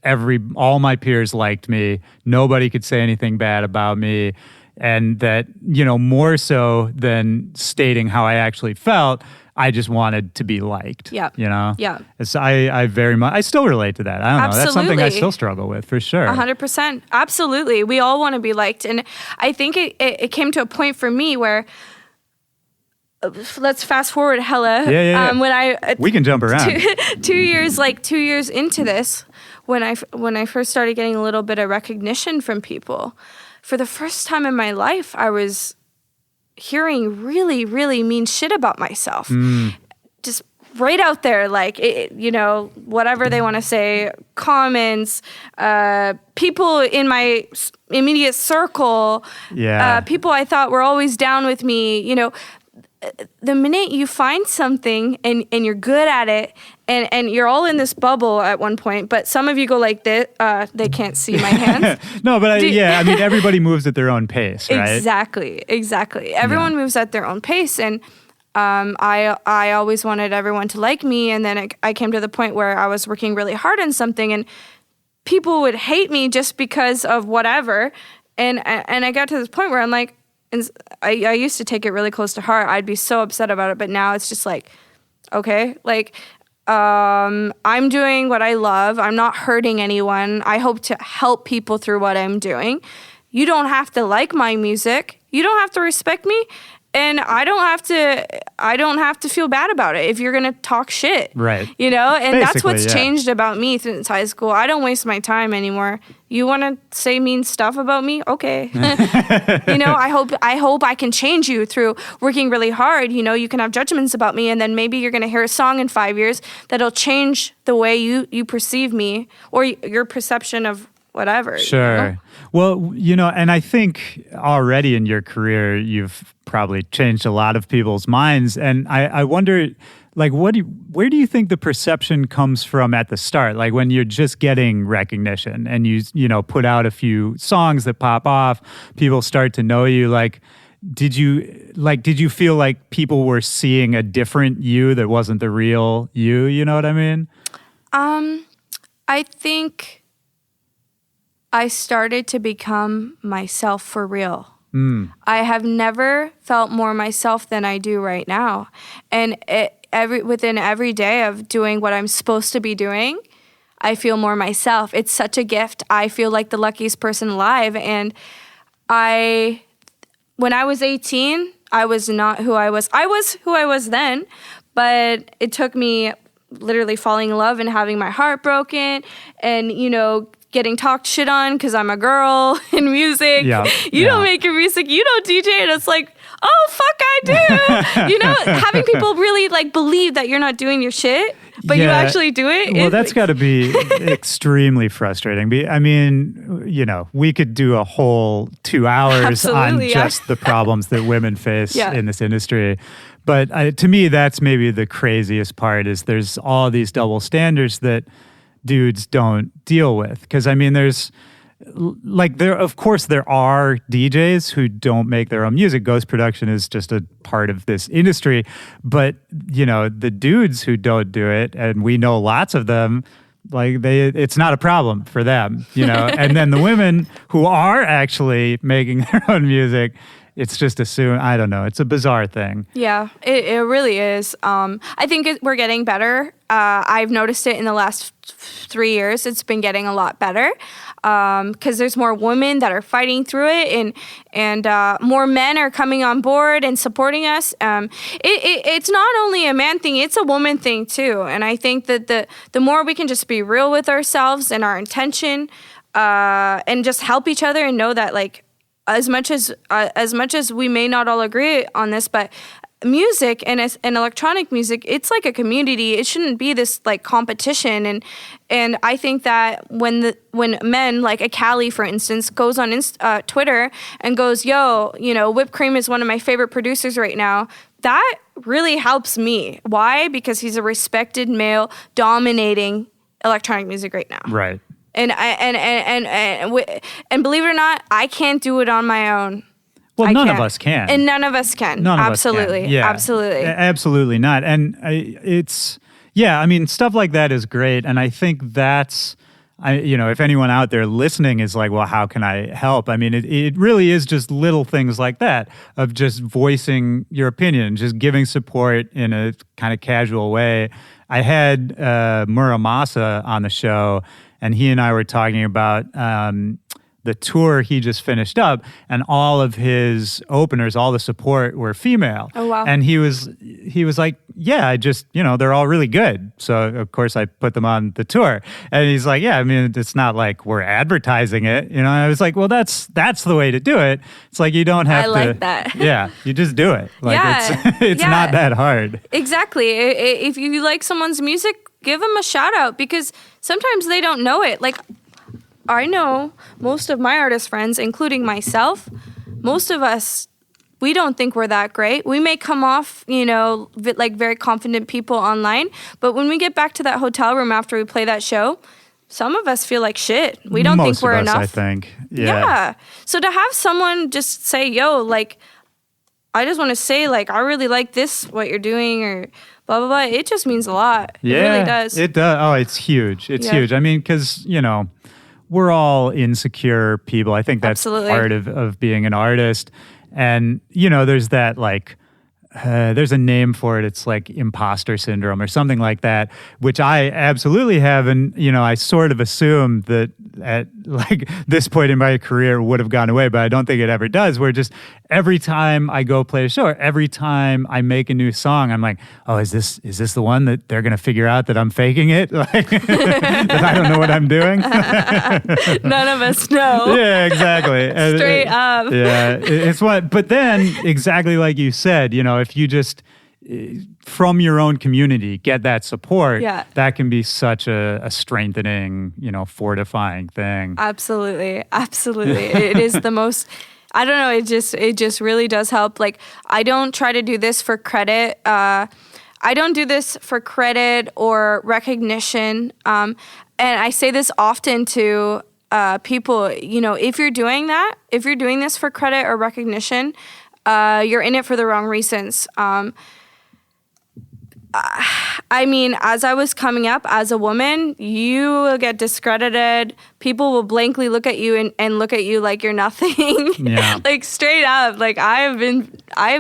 all my peers liked me. Nobody could say anything bad about me. And that, you know, more so than stating how I actually felt, I just wanted to be liked. Yeah. You know? Yeah. So I still relate to that. I don't know. That's something I still struggle with for sure. 100%. Absolutely. We all want to be liked. And I think it came to a point for me where, let's fast forward hella. Yeah. When we can jump around. 2 years into this, when I first started getting a little bit of recognition from people, for the first time in my life, I was hearing really, really mean shit about myself. Just right out there, like, whatever they want to say, comments, people in my immediate circle, people I thought were always down with me, you know. The minute you find something and you're good at it and you're all in this bubble at one point, but some of you go like this, they can't see my hands. No, but I mean, everybody moves at their own pace, right? Exactly. Everyone moves at their own pace. And I always wanted everyone to like me. And then I came to the point where I was working really hard on something and people would hate me just because of whatever. And I got to this point where I'm like, and I used to take it really close to heart. I'd be so upset about it, but now it's just like, okay, like I'm doing what I love. I'm not hurting anyone. I hope to help people through what I'm doing. You don't have to like my music. You don't have to respect me. And I don't have to feel bad about it if you're going to talk shit. Right. You know, and that's what's changed about me since high school. I don't waste my time anymore. You want to say mean stuff about me? Okay. You know, I hope I can change you through working really hard. You know, you can have judgments about me and then maybe you're going to hear a song in 5 years that'll change the way you perceive me or your perception of whatever. Sure. You know? Well, you know, and I think already in your career, you've probably changed a lot of people's minds. And I wonder, like, where do you think the perception comes from at the start? Like when you're just getting recognition and you put out a few songs that pop off, people start to know you. Like, did you feel like people were seeing a different you that wasn't the real you? You know what I mean? I think I started to become myself for real. I have never felt more myself than I do right now. And within every day of doing what I'm supposed to be doing, I feel more myself. It's such a gift. I feel like the luckiest person alive. And when I was 18, I was not who I was. I was who I was then, but it took me literally falling in love and having my heart broken and, getting talked shit on because I'm a girl in music. Yeah, you don't make your music, you don't DJ. And it's like, oh, fuck, I do. You know, having people really like believe that you're not doing your shit, but you actually do it. Well, that's got to be extremely frustrating. I mean, you know, we could do a whole 2 hours on just the problems that women face in this industry. But to me, that's maybe the craziest part is there's all these double standards that dudes don't deal with. Because, I mean, of course, there are DJs who don't make their own music. Ghost production is just a part of this industry. But, you know, the dudes who don't do it, and we know lots of them, like it's not a problem for them, you know. And then the women who are actually making their own music, it's just assumed, I don't know. It's a bizarre thing. Yeah, it really is. I think we're getting better. I've noticed it in the last 3 years. It's been getting a lot better because there's more women that are fighting through it, and more men are coming on board and supporting us. It's not only a man thing; it's a woman thing too. And I think that the more we can just be real with ourselves and our intention, and just help each other and know that like. As much as we may not all agree on this, but music and electronic music, it's like a community. It shouldn't be this like competition. And I think that when men like a Callie, for instance, goes on Twitter and goes, "Yo, you know, Whipped Cream is one of my favorite producers right now." That really helps me. Why? Because he's a respected male dominating electronic music right now. Right. And believe it or not, I can't do it on my own. Well, none of us can. And none of us can. Absolutely. Yeah, absolutely. Absolutely not. And I mean, stuff like that is great. And I think that's, you know, if anyone out there listening is like, well, how can I help? I mean, it really is just little things like that of just voicing your opinion, just giving support in a kind of casual way. I had Muramasa on the show, and he and I were talking about the tour he just finished up, and all of his openers, all the support were female. Oh, wow. And he was like, yeah, I just, you know, they're all really good. So, of course, I put them on the tour. And he's like, yeah, I mean, it's not like we're advertising it. You know, and I was like, well, that's the way to do it. It's like you don't have to. I like that. Yeah, you just do it. Like, yeah. It's not that hard. Exactly. If you like someone's music, give them a shout out because sometimes they don't know it. Like, I know most of my artist friends, including myself, most of us, we don't think we're that great. We may come off, you know, like very confident people online, but when we get back to that hotel room after we play that show, some of us feel like shit. We don't think we're enough. I think. Yeah. So to have someone just say, yo, like, I just want to say, like, I really like this, what you're doing, or blah, blah, blah. It just means a lot. Yeah, it really does. It does. Oh, it's huge. It's huge. I mean, because, you know, we're all insecure people. I think that's part of being an artist. And, you know, there's that, like, there's a name for it. It's like imposter syndrome or something like that, which I absolutely have. And, you know, I sort of assumed that at like this point in my career it would have gone away, but I don't think it ever does, where just every time I go play a show, or every time I make a new song, I'm like, oh, is this the one that they're going to figure out that I'm faking it? Like, that I don't know what I'm doing? None of us know. Yeah, exactly. Straight up. Yeah, it's what, but then exactly like you said, you know, if you just from your own community get that support, that can be such a strengthening, you know, fortifying thing. Absolutely. It is the most, I don't know, it just really does help. Like, I don't try to do this for credit. I don't do this for credit or recognition. And I say this often to people, you know, if you're doing this for credit or recognition, you're in it for the wrong reasons. I mean, as I was coming up as a woman, you will get discredited. People will blankly look at you and look at you like you're nothing. Yeah. Like straight up. Like I have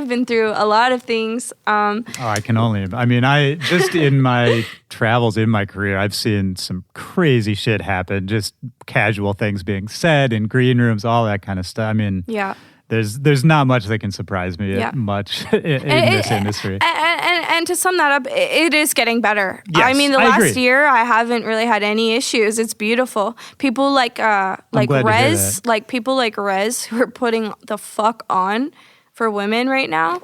been through a lot of things. I can only. I mean, I just in my travels in my career, I've seen some crazy shit happen. Just casual things being said in green rooms, all that kind of stuff. I mean, yeah. There's not much that can surprise me much in this industry. And to sum that up, it is getting better. Yes, I mean, the last year, I haven't really had any issues. It's beautiful. People like Rez, like people like Rez who are putting the fuck on for women right now,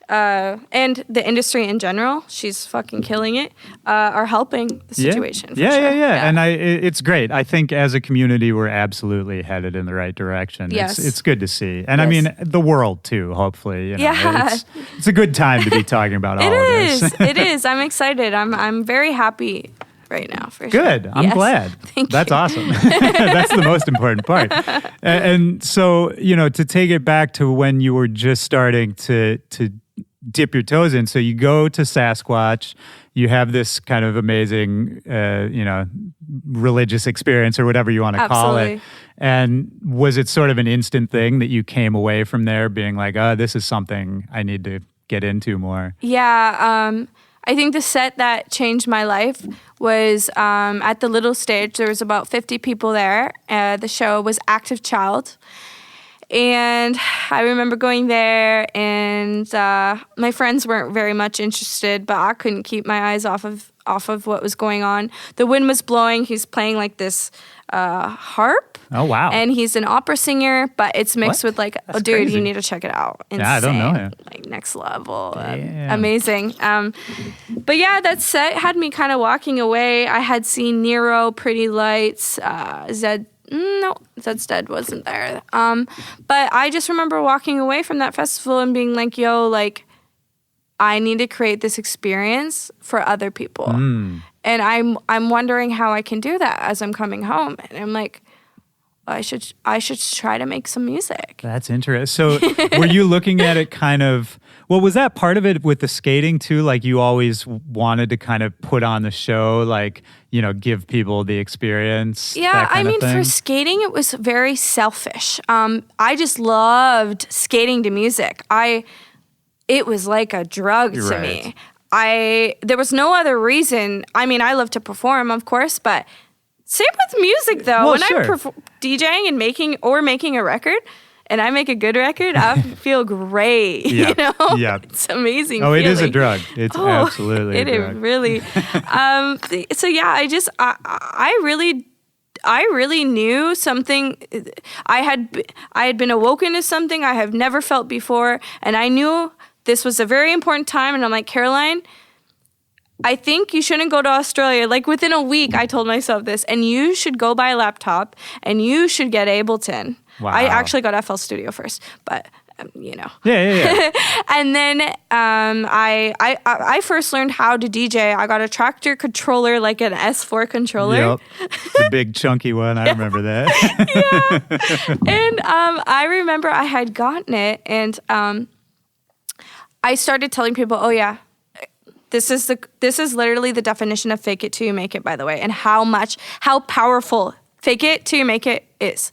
and the industry in general, she's fucking killing it, are helping the situation. Yeah, for sure. yeah. And it's great. I think as a community, we're absolutely headed in the right direction. Yes. It's good to see. And Yes. I mean, the world too, hopefully. Yeah. It's a good time to be talking about all of this. It is. I'm excited. I'm very happy right now, for sure. Good. I'm Yes. glad. Thank That's you. awesome. That's the most important part. And so, to take it back to when you were just starting to dip your toes in. So you go to Sasquatch, you have this kind of amazing, religious experience or whatever you want to call it. Absolutely. And was it sort of an instant thing that you came away from there being like, oh, this is something I need to get into more? Yeah. I think the set that changed my life was at the little stage. There was about 50 people there. The show was Active Child. And I remember going there, and my friends weren't very much interested, but I couldn't keep my eyes off of what was going on. The wind was blowing. He's playing like this harp. Oh, wow. And he's an opera singer, but it's mixed What? with like, That's dude, crazy. you need to check it out. Insane. Yeah, I don't know him. Like next level. Damn. Amazing. But yeah, that set had me kind of walking away. I had seen Nero, Pretty Lights, Zed's Dead wasn't there. But I just remember walking away from that festival and being like, yo, like, I need to create this experience for other people. And I'm wondering how I can do that as I'm coming home. And I'm like, I should try to make some music. That's interesting. So were you looking at it kind of, well, was that part of it with the skating too? Like you always wanted to kind of put on the show, like, give people the experience? Yeah, I mean, for skating, it was very selfish. I just loved skating to music. It was like a drug to me. There was no other reason. I mean, I love to perform, of course, but same with music, though. Well, when sure. I'm DJing and making a record, and I make a good record, I feel great. Yeah. Yeah. It's amazing. Oh, it is a feeling. drug. It's absolutely a It drug. really. So yeah, I really knew something. I had been awoken to something I have never felt before, and I knew this was a very important time. And I'm like, Caroline, I think you shouldn't go to Australia. Like within a week, I told myself this, and you should go buy a laptop, and you should get Ableton. Wow. I actually got FL Studio first, but Yeah. And then I first learned how to DJ. I got a tractor controller, like an S4 controller. Yep. The big chunky one. I remember that. And I remember I had gotten it, and I started telling people, oh yeah, this is literally the definition of fake it till you make it, by the way, and how powerful fake it till you make it is.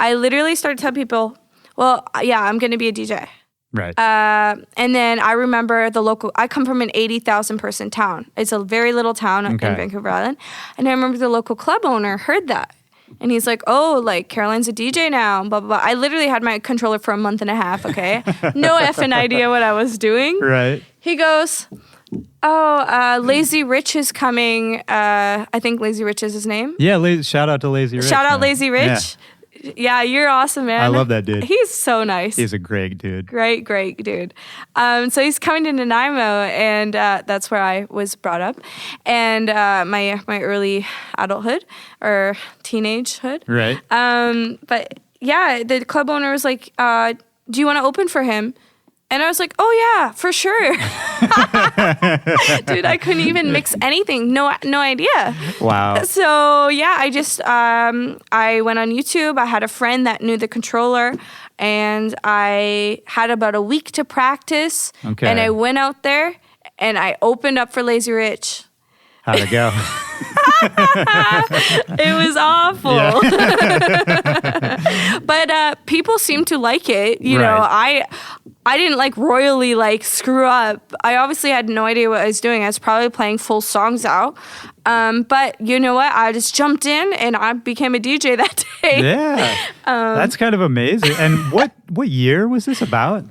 I literally started telling people, well, yeah, I'm going to be a DJ. Right. And then I remember I come from an 80,000 person town. It's a very little town in Vancouver Island. And I remember the local club owner heard that. And he's like, oh, like Caroline's a DJ now, blah, blah, blah. I literally had my controller for a month and a half, okay? No effing idea what I was doing. Right. He goes, oh, Lazy Rich is coming. I think Lazy Rich is his name. Yeah, shout out to Lazy Rich. Shout out man. Lazy Rich. Yeah, you're awesome, man. I love that dude. He's so nice. He's a great dude. Great dude. So he's coming to Nanaimo, and that's where I was brought up, and my early adulthood or teenagehood. Right. But yeah, the club owner was like, "Do you want to open for him?" And I was like, oh, yeah, for sure. Dude, I couldn't even mix anything. No idea. Wow. So, yeah, I just, I went on YouTube. I had a friend that knew the controller, and I had about a week to practice. Okay. And I went out there, and I opened up for Lazy Rich. How'd it go? It was awful. Yeah. But people seem to like it. You know, I didn't like royally like screw up. I obviously had no idea what I was doing. I was probably playing full songs out. But you know what? I just jumped in and I became a DJ that day. Yeah. That's kind of amazing. And what year was this about?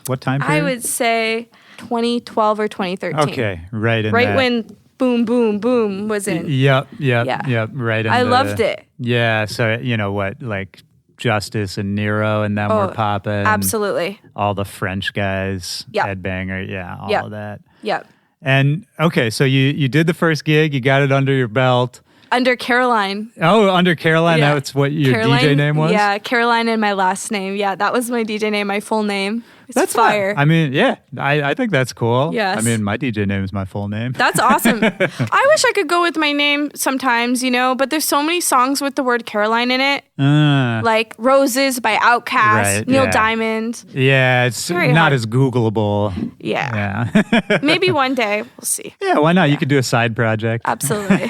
What time period? I would say 2012 or 2013. Okay, right in Right that. when Boom Boom Boom was in. Yep. Yeah. Right in I loved it. Yeah, so you know what, like Justice and Nero and them were popping. Absolutely. All the French guys, Yep. Headbanger, all of that. Yep. And okay, so you did the first gig, you got it under your belt. Under Caroline. Oh, under Caroline, Yeah. that's what your Caroline, DJ name was? Yeah, Caroline and my last name. Yeah, that was my DJ name, my full name. It's That's fire. I mean, yeah, I think that's cool. Yes. I mean, my DJ name is my full name. That's awesome. I wish I could go with my name sometimes, but there's so many songs with the word Caroline in it. Like Roses by Outkast, Right, Neil yeah. Diamond. Yeah, it's Very not hard. as Googleable. Yeah. Yeah. Maybe one day. We'll see. Yeah, why not? You could do a side project. Absolutely.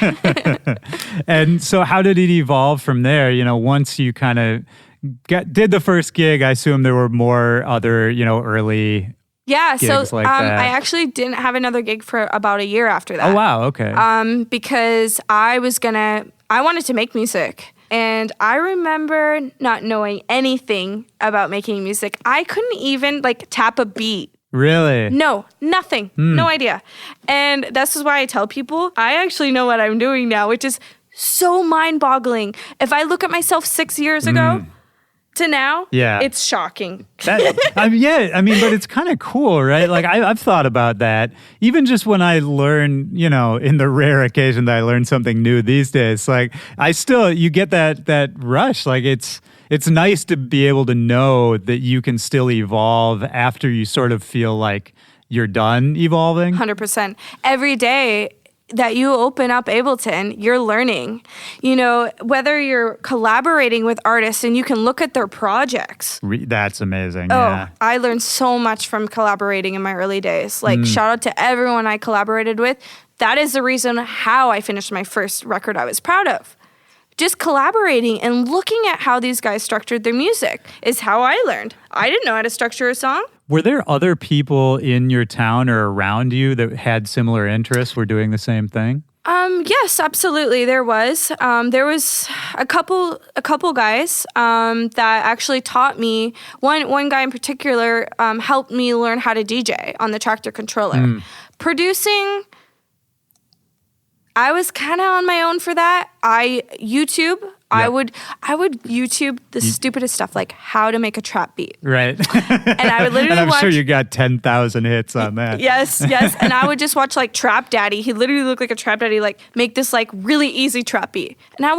And so how did it evolve from there? Once you kind of did the first gig, I assume there were more other, early... Yeah, so Gigs like that. I actually didn't have another gig for about a year after that. Oh, wow, okay. Because I wanted to make music. And I remember not knowing anything about making music. I couldn't even tap a beat. Really? No, nothing. No idea. And this is why I tell people I actually know what I'm doing now, which is so mind-boggling. If I look at myself 6 years ago to now, Yeah. it's shocking. But it's kind of cool, right? Like I've thought about that. Even just when I learn, in the rare occasion that I learn something new these days, like you get that rush. Like it's nice to be able to know that you can still evolve after you sort of feel like you're done evolving. 100%. Every day that you open up Ableton, you're learning. Whether you're collaborating with artists and you can look at their projects. That's amazing. Oh, Yeah. I learned so much from collaborating in my early days. Shout out to everyone I collaborated with. That is the reason how I finished my first record I was proud of. Just collaborating and looking at how these guys structured their music is how I learned. I didn't know how to structure a song. Were there other people in your town or around you that had similar interests, were doing the same thing? Yes, absolutely. There was a couple guys that actually taught me. One guy in particular helped me learn how to DJ on the Tractor controller. Producing, I was kind of on my own for that. I would YouTube the stupidest stuff, like how to make a trap beat. Right. And I would literally and I'm watch. sure you got 10,000 hits on that. Yes. And I would just watch Trap Daddy. He literally looked like a Trap Daddy, make this really easy trap beat. And I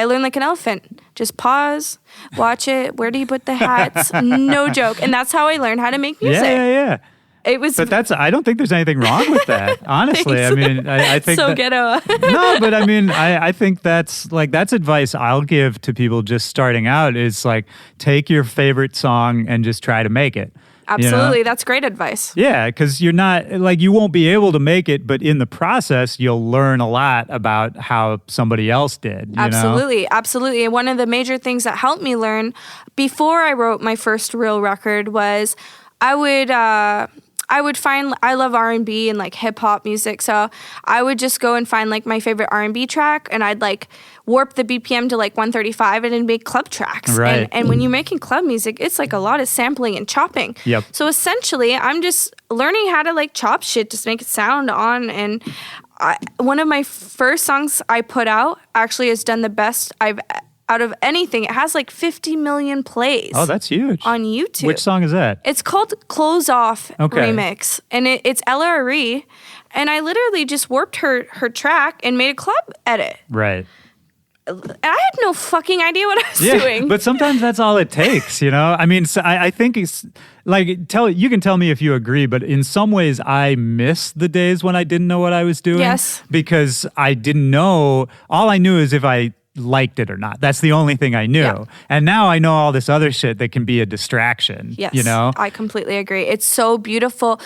learned like an elephant. Just pause, watch it. Where do you put the hats? No joke. And that's how I learned how to make music. Yeah. It was. But I don't think there's anything wrong with that, honestly. I mean, I think so ghetto. No, but I mean, I think that's advice I'll give to people just starting out is take your favorite song and just try to make it. Absolutely. That's great advice. Yeah, because you're not, you won't be able to make it, but in the process, you'll learn a lot about how somebody else did. Absolutely. And one of the major things that helped me learn before I wrote my first real record was I would find, I love R&B and hip hop music, so I would just go and find my favorite R&B track, and I'd warp the BPM to 135 and then make club tracks. Right. And when you're making club music, it's a lot of sampling and chopping. Yep. So essentially, I'm just learning how to chop shit, just make it sound on. And one of my first songs I put out actually has done the best out of anything. It has 50 million plays. Oh, that's huge. On YouTube. Which song is that? It's called Close Off Okay. Remix. And it's Ella Marie. And I literally just warped her track and made a club edit. Right. And I had no fucking idea what I was doing. But sometimes that's all it takes, I mean, so I think it's you can tell me if you agree, but in some ways I miss the days when I didn't know what I was doing. Yes. Because I didn't know, all I knew is if I liked it or not. That's the only thing I knew. Yeah. And now I know all this other shit that can be a distraction. Yes, I completely agree. It's so beautiful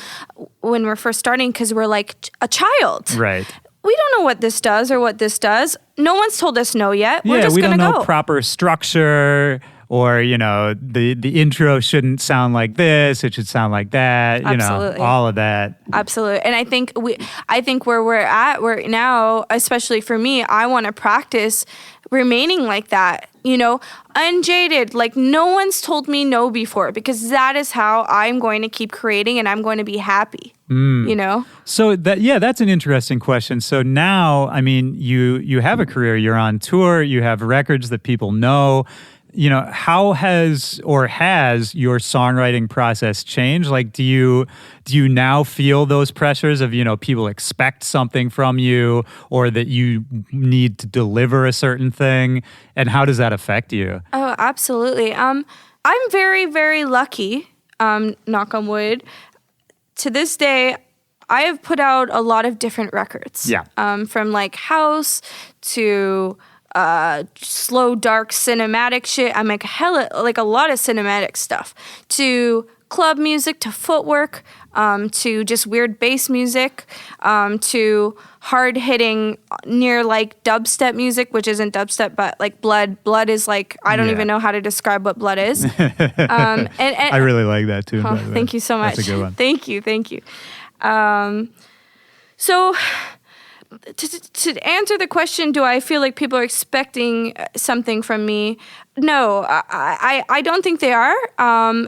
when we're first starting because we're like a child. Right. We don't know what this does or what this does. No one's told us no yet. We're just we going to don't go. know proper structure or, the intro shouldn't sound like this. It should sound like that. Absolutely. All of that. Absolutely. And I think where we're at now, especially for me, I want to practice remaining like that, unjaded. No one's told me no before because that is how I'm going to keep creating and I'm going to be happy. So that's an interesting question. So now, I mean, you have a career, you're on tour, you have records that people know. how has your songwriting process changed? Like, do you now feel those pressures of, people expect something from you or that you need to deliver a certain thing? And how does that affect you? Oh, absolutely. I'm very, very lucky, knock on wood. To this day, I have put out a lot of different records. Yeah. From like house to slow, dark, cinematic shit. I make a lot of cinematic stuff. To club music, to footwork, to just weird bass music, to hard-hitting, near like dubstep music, which isn't dubstep, but like blood. Blood is like, I don't even know how to describe what blood is. And I really like that too. Oh, thank you so much. That's a good one. Thank you. So to answer the question, do I feel like people are expecting something from me? No, I don't think they are,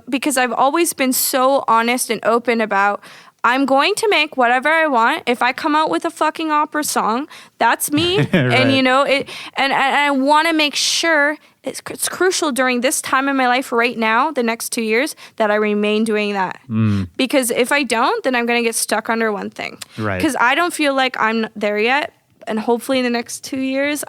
because I've always been so honest and open about I'm going to make whatever I want. If I come out with a fucking opera song, that's me. Right. And I want to make sure it's crucial during this time in my life right now, the next 2 years, that I remain doing that. Because if I don't, then I'm going to get stuck under one thing. Right. Because I don't feel like I'm there yet. And hopefully in the next 2 years,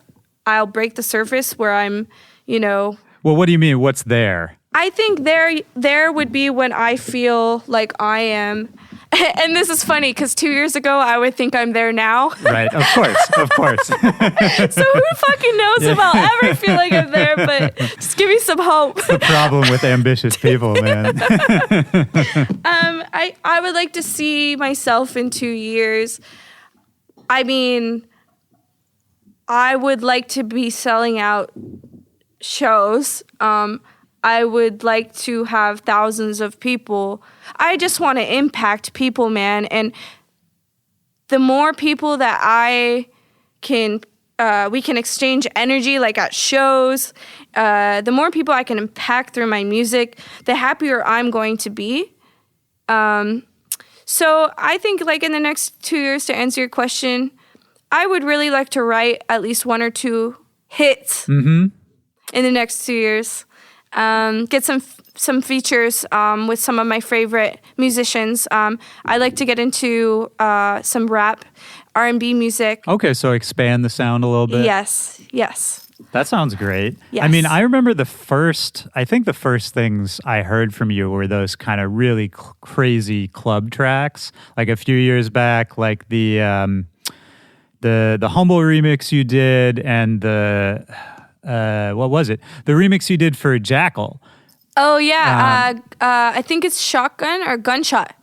I'll break the surface where I'm, Well, what do you mean? What's there? I think there would be when I feel like I am. And this is funny because 2 years ago, I would think I'm there now. Right, of course. So who fucking knows if I'll ever feel like I'm there, but just give me some hope. It's the problem with ambitious people, man. I would like to see myself in 2 years. I mean, I would like to be selling out shows. I would like to have thousands of people. I just want to impact people, man. And the more people that we can exchange energy, like at shows, the more people I can impact through my music, the happier I'm going to be. So I think like in the next 2 years, to answer your question, I would really like to write at least 1 or 2 hits in the next 2 years. Get some features with some of my favorite musicians. I like to get into some rap, R&B music. Okay, so expand the sound a little bit. Yes. That sounds great. Yes. I mean, I remember the first things I heard from you were those kind of really crazy club tracks, like a few years back, like the Humble remix you did and the... what was it? The remix you did for Jackal. Oh, yeah. I think it's Shotgun or Gunshot.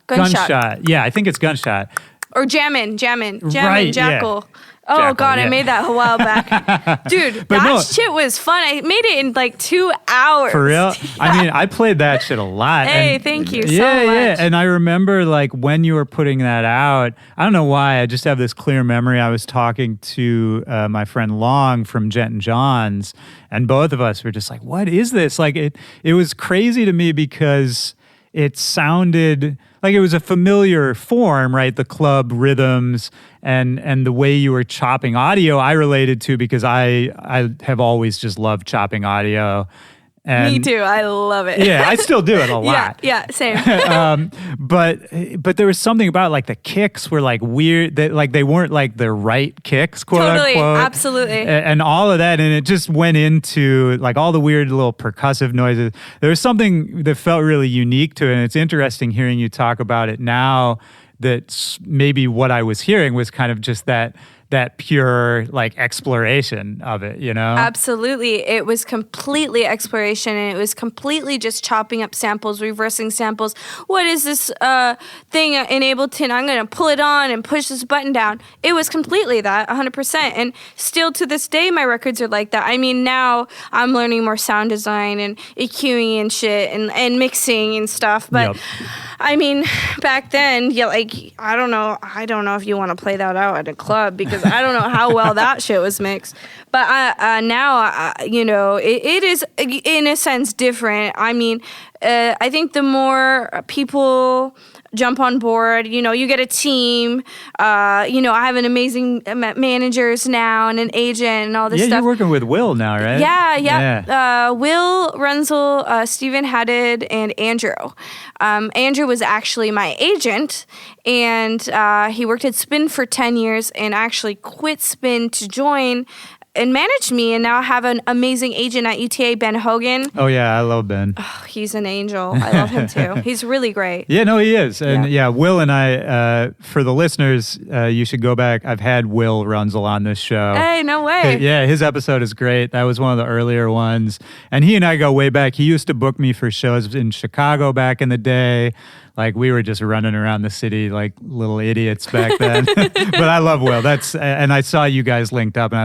Yeah, I think it's Gunshot. Or Jammin', Right, Jackal. yeah. Oh, Jackal, God, yeah. I made that a while back. Dude, shit was fun. I made it in like 2 hours. For real? Yeah. I mean, I played that shit a lot. Hey, and thank you so yeah, much. Yeah, and I remember like when you were putting that out, I don't know why, I just have this clear memory. I was talking to my friend Long from Jet and John's, and both of us were just like, what is this? Like it was crazy to me because it sounded like it was a familiar form, right? The club rhythms and the way you were chopping audio, I related to because I have always just loved chopping audio. And me too. I love it. Yeah, I still do it a lot. Yeah, same. But there was something about like the kicks were like weird, that like they weren't like the right kicks, quote totally, unquote. Absolutely. And all of that, and it just went into like all the weird little percussive noises. There was something that felt really unique to it, and it's interesting hearing you talk about it now. That maybe what I was hearing was kind of just that pure like exploration of it, Absolutely. It was completely exploration, and it was completely just chopping up samples, reversing samples. What is this thing in Ableton? I'm going to pull it on and push this button down. It was completely that, 100%. And still to this day, my records are like that. I mean, now I'm learning more sound design and EQing and shit and mixing and stuff. But I mean, back then, I don't know if you want to play that out at a club because I don't know how well that shit was mixed. But now, it is, in a sense, different. I mean, I think the more people jump on board. You know, you get a team. You know, I have an amazing managers now and an agent and all this stuff. Yeah, you're working with Will now, right? Yeah. Will Runzel, Stephen Haddad, and Andrew. Andrew was actually my agent, and he worked at Spin for 10 years and actually quit Spin to join and manage me, and now I have an amazing agent at UTA, Ben Hogan. Oh, yeah, I love Ben. Oh, he's an angel. I love him too. He's really great. Yeah, no, he is. And yeah, Will and I, for the listeners, you should go back. I've had Will Runzel on this show. Hey, no way. Yeah, his episode is great. That was one of the earlier ones. And he and I go way back. He used to book me for shows in Chicago back in the day. Like, we were just running around the city like little idiots back then. But I love Will. And I saw you guys linked up, and I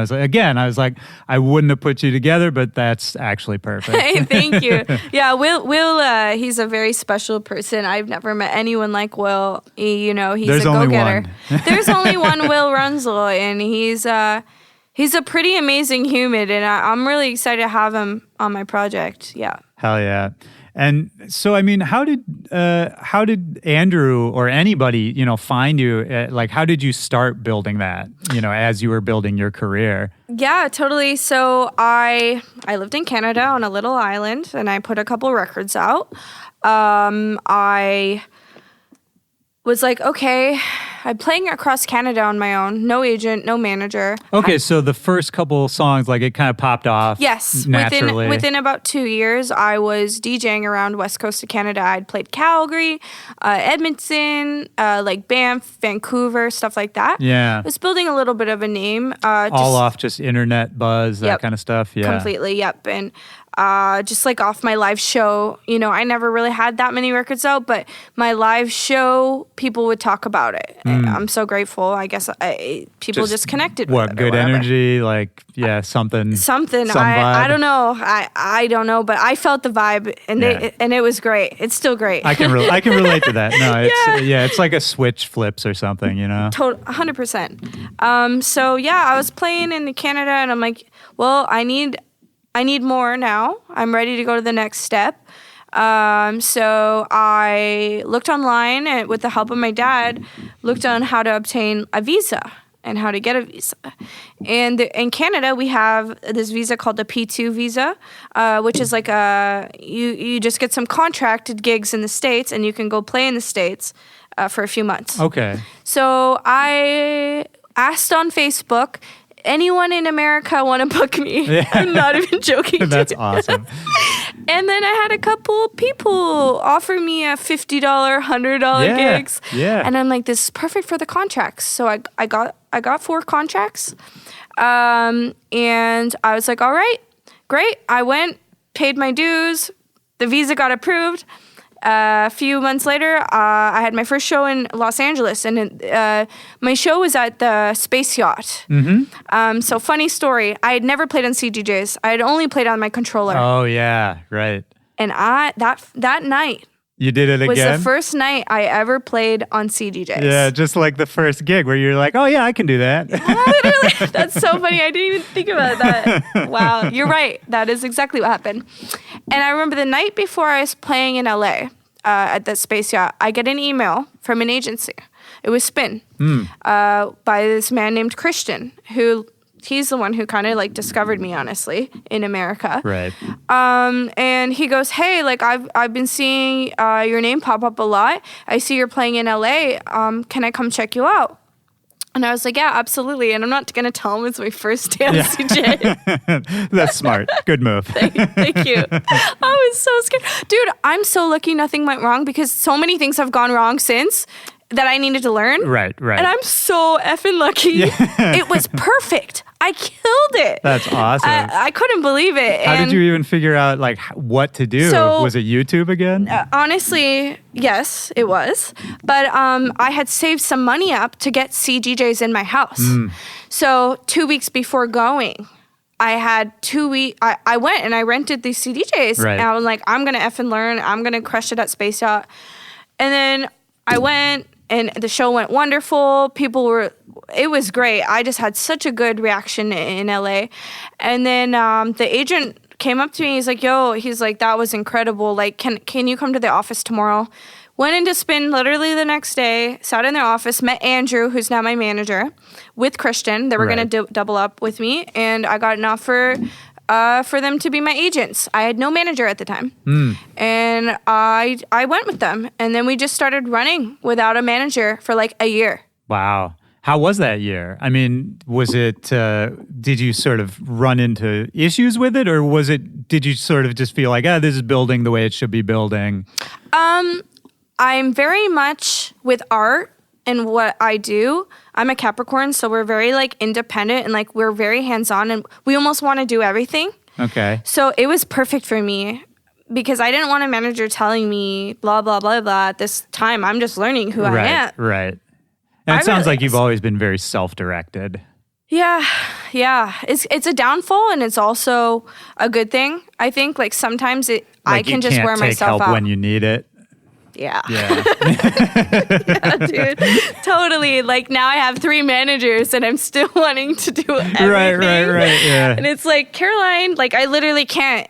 was like, I wouldn't have put you together, but that's actually perfect. Hey, thank you. Yeah, Will, he's a very special person. I've never met anyone like Will. He's There's a only go-getter. one. There's only one Will Runzel, and he's a pretty amazing human, and I'm really excited to have him on my project. Yeah. Hell yeah. And so, I mean, how did Andrew or anybody, find you? Like, how did you start building that, as you were building your career? Yeah, totally. So I lived in Canada on a little island, and I put a couple records out. I was like, okay, I'm playing across Canada on my own. No agent, no manager. Okay, so the first couple songs, like, it kind of popped off. Yes. Naturally. Within about 2 years, I was DJing around west coast of Canada. I'd played Calgary, Edmonton, like Banff, Vancouver, stuff like that. Yeah. I was building a little bit of a name. All off just internet buzz, that kind of stuff. Yeah. Completely, yep. And just like off my live show, I never really had that many records out, but my live show, people would talk about it. And I'm so grateful. I guess people just connected with it. What, good energy? Like, yeah, something. Something. Some vibe. I don't know. I don't know, but I felt the vibe, and it was great. It's still great. I can relate to that. No, it's like a switch flips or something, 100%. So yeah, I was playing in Canada, and I'm like, well, I need more now. I'm ready to go to the next step. So I looked online and with the help of my dad, looked on how to obtain a visa and how to get a visa. And in Canada, we have this visa called the P2 visa, which is like you just get some contracted gigs in the States and you can go play in the States for a few months. Okay. So I asked on Facebook, anyone in America want to book me? Yeah. I'm not even joking. That's awesome. And then I had a couple people offer me a $50, $100 gigs. Yeah. And I'm like, this is perfect for the contracts. So I got 4 contracts. And I was like, all right, great. I went, paid my dues. The visa got approved. A few months later, I had my first show in Los Angeles, and my show was at the Space Yacht. Mm-hmm. So funny story, I had never played on CDJs. I had only played on my controller. Oh, yeah, right. And that night you did it again? was the first night I ever played on CDJs. Yeah, just like the first gig where you're like, oh, yeah, I can do that. Literally. That's so funny. I didn't even think about that. Wow, you're right. That is exactly what happened. And I remember the night before I was playing in LA at the Space Yacht, I get an email from an agency. It was Spin by this man named Christian, he's the one who kind of like discovered me, honestly, in America. Right. And he goes, hey, like I've been seeing your name pop up a lot. I see you're playing in LA. Can I come check you out? And I was like, yeah, absolutely. And I'm not going to tell him it's my first day on CJ. That's smart. Good move. Thank you. I was so scared. Dude, I'm so lucky nothing went wrong because so many things have gone wrong since that I needed to learn. Right. And I'm so effing lucky. Yeah. It was perfect. I killed it. That's awesome. I couldn't believe it. How did you even figure out like what to do? So, was it YouTube again? Honestly, yes, it was. But I had saved some money up to get CDJs in my house. So 2 weeks before going, I had 2 weeks. I went and I rented these CDJs. Right. And I was like, I'm going to effing learn. I'm going to crush it at Space Yacht. And then I went. And the show went wonderful. It was great. I just had such a good reaction in LA. And then the agent came up to me. He's like, that was incredible. Like, can you come to the office tomorrow? Went into spin literally the next day, sat in their office, met Andrew, who's now my manager, with Christian. They were going to double up with me, and I got an offer for them to be my agents. I had no manager at the time. And I went with them. And then we just started running without a manager for like a year. Wow. How was that year? I mean, was it, did you sort of run into issues with it, or did you sort of just feel like, this is building the way it should be building? I'm very much with art and what I do. I'm a Capricorn, so we're very like independent and like we're very hands-on and we almost want to do everything. Okay. So it was perfect for me because I didn't want a manager telling me blah, blah, blah, blah. At this time, I'm just learning who I am. Right. And it sounds like you've always been very self-directed. Yeah. It's a downfall and it's also a good thing. I think like sometimes I can just wear myself out. You can't take help when you need it. Yeah. Yeah, dude. Totally. Like now I have 3 managers and I'm still wanting to do everything. Right. Yeah. And it's like, Caroline, like I literally can't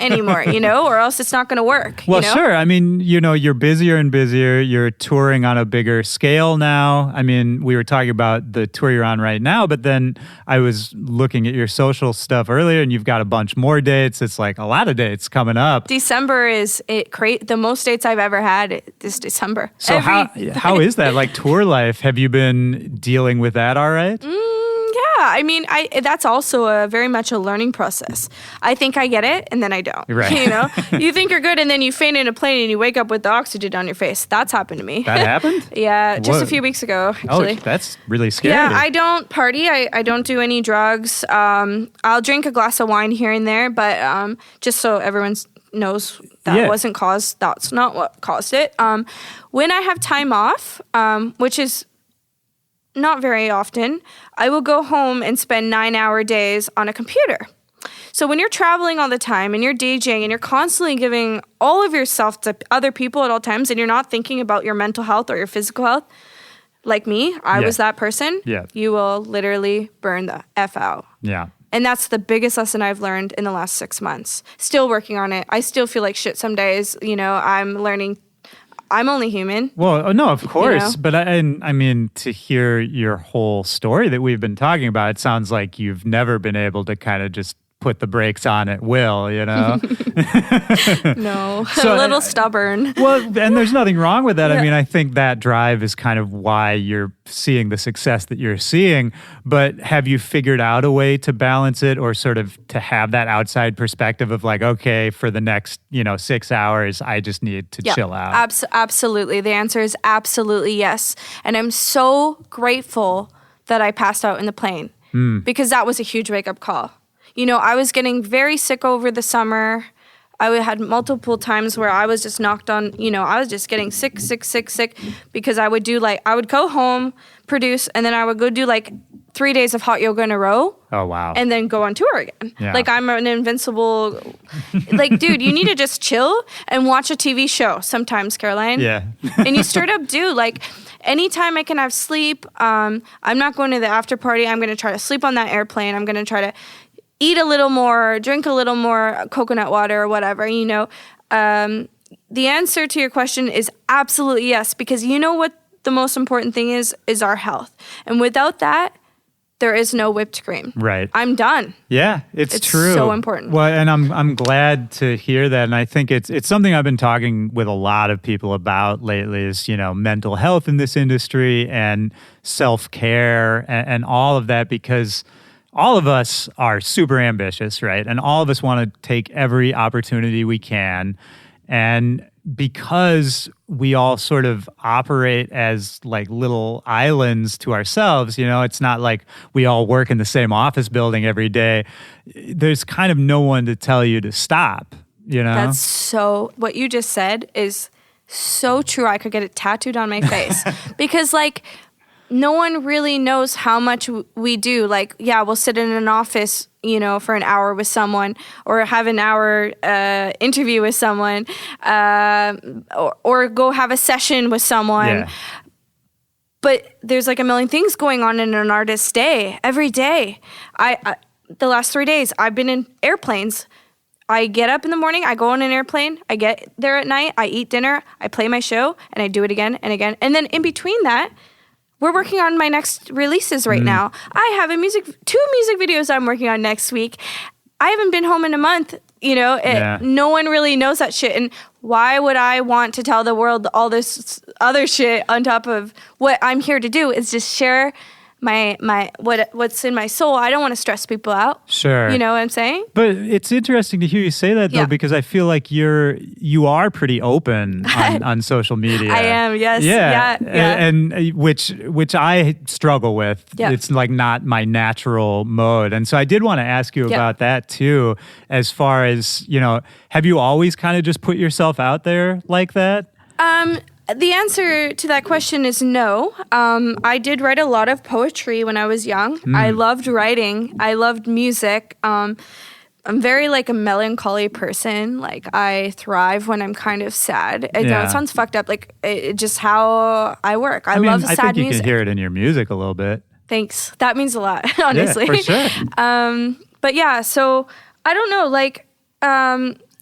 anymore, or else it's not going to work. Well, sure. I mean, you're busier and busier. You're touring on a bigger scale now. I mean, we were talking about the tour you're on right now, but then I was looking at your social stuff earlier and you've got a bunch more dates. It's like a lot of dates coming up. December is the most dates I've ever had this December. So how is that? Like tour life? Have you been dealing with that all right? Yeah, I mean, that's also very much a learning process. I think I get it, and then I don't. Right. You think you're good, and then you faint in a plane, and you wake up with the oxygen on your face. That's happened to me. That happened? Yeah, just a few weeks ago, actually. Oh, that's really scary. Yeah, I don't party. I don't do any drugs. I'll drink a glass of wine here and there, but just so everyone knows that's not what caused it. When I have time off, which is not very often, I will go home and spend 9-hour days on a computer. So when you're traveling all the time and you're DJing and you're constantly giving all of yourself to other people at all times and you're not thinking about your mental health or your physical health, like me, I was that person, you will literally burn the F out. Yeah. And that's the biggest lesson I've learned in the last 6 months. Still working on it. I still feel like shit some days. I'm learning. I'm only human. Well, no, of course. But I mean, to hear your whole story that we've been talking about, it sounds like you've never been able to kind of just put the brakes on at will, No, so, a little stubborn. Well, and there's nothing wrong with that. I mean, I think that drive is kind of why you're seeing the success that you're seeing. But have you figured out a way to balance it or sort of to have that outside perspective of like, okay, for the next, 6 hours, I just need to chill out? Absolutely. The answer is absolutely yes. And I'm so grateful that I passed out in the plane because that was a huge wake-up call. I was getting very sick over the summer. I had multiple times where I was just knocked on, I was just getting sick because I would go home, produce, and then I would go do 3 days of hot yoga in a row. Oh, wow. And then go on tour again. Yeah. Like I'm an invincible, dude, you need to just chill and watch a TV show sometimes, Caroline. Yeah. And you straight up do. Anytime I can have sleep, I'm not going to the after party. I'm going to try to sleep on that airplane. I'm going to try to eat a little more, drink a little more coconut water or whatever, The answer to your question is absolutely yes, because you know what the most important thing is our health. And without that, there is no whipped cream. Right. I'm done. Yeah, it's true. It's so important. Well, and I'm glad to hear that. And I think it's something I've been talking with a lot of people about lately is, mental health in this industry and self-care and all of that, because all of us are super ambitious, right? And all of us want to take every opportunity we can. And because we all sort of operate as little islands to ourselves, it's not like we all work in the same office building every day. There's kind of no one to tell you to stop, That's so, what you just said is so true. I could get it tattooed on my face because no one really knows how much we do. We'll sit in an office, for an hour with someone or have an hour interview with someone or go have a session with someone. Yeah. But there's a million things going on in an artist's day, every day. The last 3 days, I've been in airplanes. I get up in the morning, I go on an airplane, I get there at night, I eat dinner, I play my show, and I do it again and again. And then in between that, we're working on my next releases right now. I have 2 music videos I'm working on next week. I haven't been home in a month. No one really knows that shit. And why would I want to tell the world all this other shit on top of what I'm here to do is just share what's in my soul. I don't want to stress people out. Sure. You know what I'm saying? But it's interesting to hear you say that, though, because I feel like you are pretty open on social media. I am, yes. Yeah. And which I struggle with. Yeah. It's like not my natural mode. And so I did want to ask you about that, too, as far as, have you always kind of just put yourself out there like that? The answer to that question is no. I did write a lot of poetry when I was young. I loved writing. I loved music. I'm very like a melancholy person. Like I thrive when I'm kind of sad. I know it sounds fucked up. Like just how I work. I love sad music. I think you can hear it in your music a little bit. Thanks. That means a lot, honestly. Yeah, for sure. But yeah, so I don't know. Like.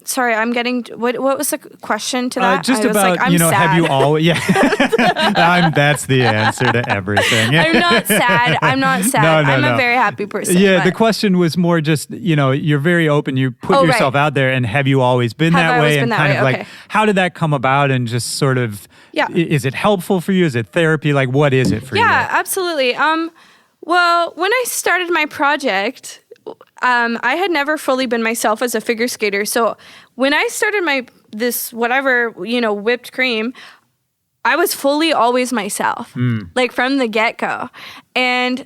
Sorry, I'm getting. What was the question to that? Just I was about like, I'm sad. have you always? Yeah, that's the answer to everything. I'm not sad. No, I'm a very happy person. Yeah, the question was more just you're very open. You put yourself out there, and have you always been that way? And kind of like, how did that come about? And just sort of, is it helpful for you? Is it therapy? Like, what is it for you? Yeah, absolutely. Well, when I started my project. I had never fully been myself as a figure skater. So when I started this whipped cream, I was fully always myself, like from the get-go. And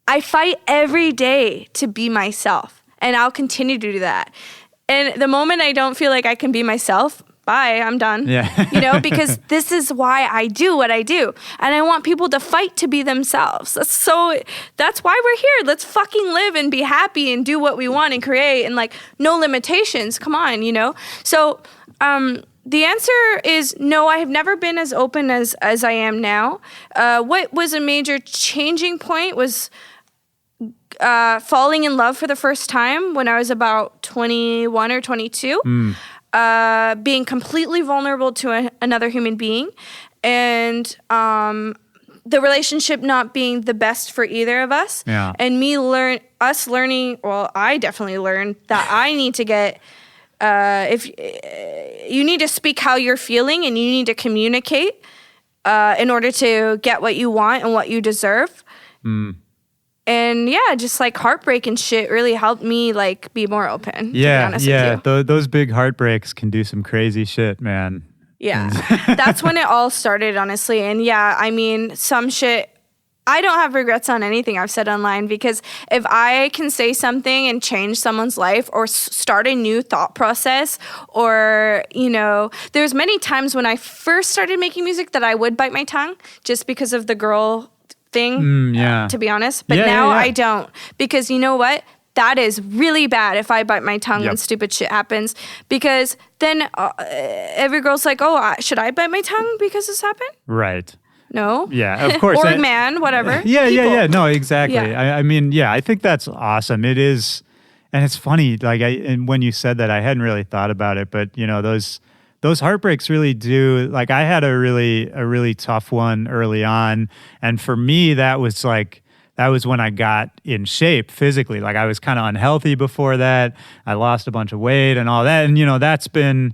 I fight every day to be myself, and I'll continue to do that. And the moment I don't feel like I can be myself, bye, I'm done. Yeah. Because this is why I do what I do. And I want people to fight to be themselves. That's why we're here. Let's fucking live and be happy and do what we want and create and like no limitations. Come on, So the answer is no, I have never been as open as I am now. What was a major changing point was falling in love for the first time when I was about 21 or 22. Being completely vulnerable to another human being, and the relationship not being the best for either of us. Yeah. And us learning. Well, I definitely learned that I need to get. If you need to speak how you're feeling, and you need to communicate in order to get what you want and what you deserve. And yeah, just like heartbreak and shit really helped me like be more open. Yeah, to be honest with you. Those big heartbreaks can do some crazy shit, man. Yeah, that's when it all started, honestly. And yeah, I mean, some shit. I don't have regrets on anything I've said online, because if I can say something and change someone's life or start a new thought process, or, there's many times when I first started making music that I would bite my tongue just because of the girl thing, to be honest. But now I don't, because you know what? That is really bad if I bite my tongue when stupid shit happens, because then every girl's like, oh, should I bite my tongue because this happened? Right. No. Yeah, of course. Or man, whatever. Yeah. No, exactly. Yeah. I mean, I think that's awesome. It is. And it's funny, like, and when you said that, I hadn't really thought about it, but those heartbreaks really do. Like, I had a really tough one early on, and for me, that was when I got in shape physically. Like, I was kind of unhealthy before that. I lost a bunch of weight and all that, and that's been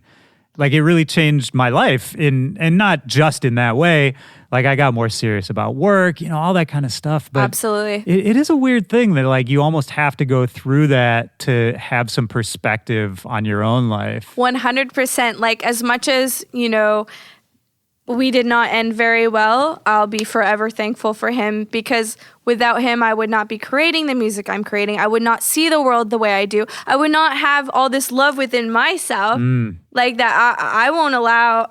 like, it really changed my life and not just in that way. Like, I got more serious about work, all that kind of stuff. But absolutely, it is a weird thing that like you almost have to go through that to have some perspective on your own life. 100%. Like, as much as, we did not end very well, I'll be forever thankful for him, because without him, I would not be creating the music I'm creating. I would not see the world the way I do. I would not have all this love within myself like that. I won't allow,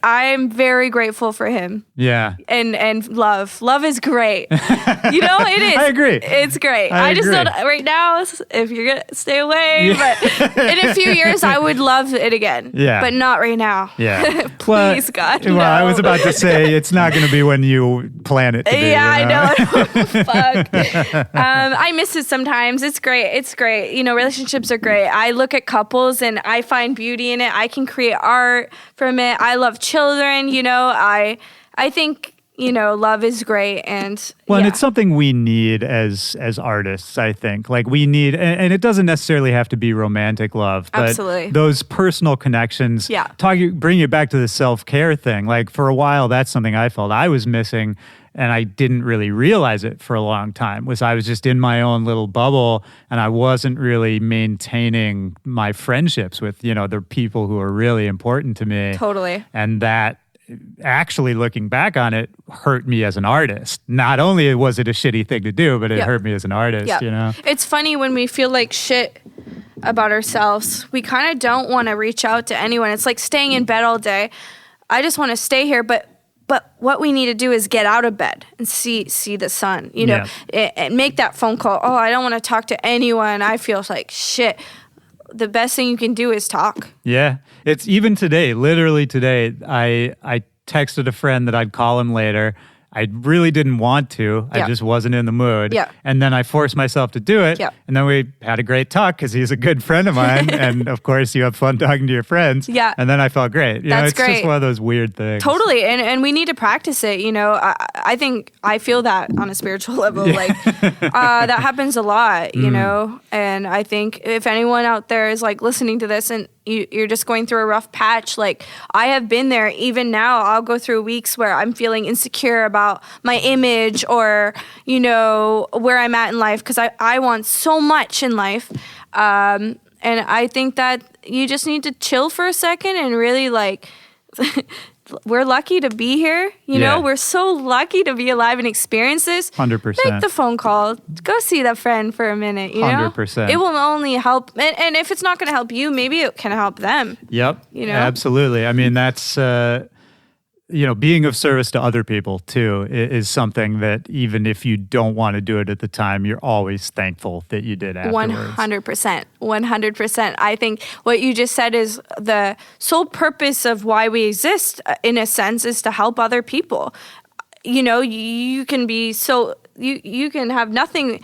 I'm very grateful for him. Yeah. And love is great. It is. I agree. It's great. I just agree. don't, right now, if you're going to stay away, but in a few years, I would love it again. Yeah. But not right now. Yeah. Please, God, no. Well, I was about to say, it's not going to be when you plan it to be. Yeah, you know? I know. Fuck. I miss it sometimes. It's great. Relationships are great. I look at couples and I find beauty in it. I can create art from it. I love children. I think love is great, and and it's something we need as artists. I think like we need, and it doesn't necessarily have to be romantic love, but Absolutely. those personal connections. Yeah. Bring it back to the self-care thing. Like for a while, that's something I felt I was missing. And I didn't really realize it for a long time. I was just in my own little bubble, and I wasn't really maintaining my friendships with, the people who are really important to me. Totally. And that actually, looking back on it, hurt me as an artist. Not only was it a shitty thing to do, but it hurt me as an artist, It's funny when we feel like shit about ourselves, we kind of don't want to reach out to anyone. It's like staying in bed all day. I just want to stay here, but what we need to do is get out of bed and see the sun, and make that phone call. Oh, I don't want to talk to anyone. I feel like shit. The best thing you can do is talk. Yeah. It's even today, literally today, I texted a friend that I'd call him later. I really didn't want to. I just wasn't in the mood. Yeah. And then I forced myself to do it. Yeah. And then we had a great talk because he's a good friend of mine. And of course, you have fun talking to your friends. Yeah. And then I felt great. That's it's great. just one of those weird things. Totally. And we need to practice it. I think I feel that on a spiritual level. Yeah. Like that happens a lot, and I think if anyone out there is like listening to this and you're just going through a rough patch, like I have been there. Even now, I'll go through weeks where I'm feeling insecure about my image or, where I'm at in life because I want so much in life. And I think that you just need to chill for a second and really like... We're lucky to be here. We're so lucky to be alive and experience this. 100%. Make the phone call. Go see that friend for a minute, 100%. It will only help. And if it's not going to help you, maybe it can help them. Yep. Absolutely. I mean, that's, being of service to other people too is something that even if you don't want to do it at the time, you're always thankful that you did afterwards. 100%. 100%. I think what you just said is the sole purpose of why we exist, in a sense, is to help other people. You can be you can have nothing.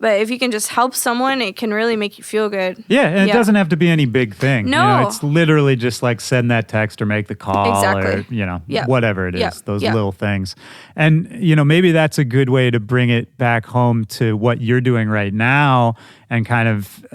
But if you can just help someone, it can really make you feel good. Yeah, and it doesn't have to be any big thing. No. It's literally just like send that text or make the call exactly. or, whatever it is, those Yeah. little things. And, maybe that's a good way to bring it back home to what you're doing right now and kind of,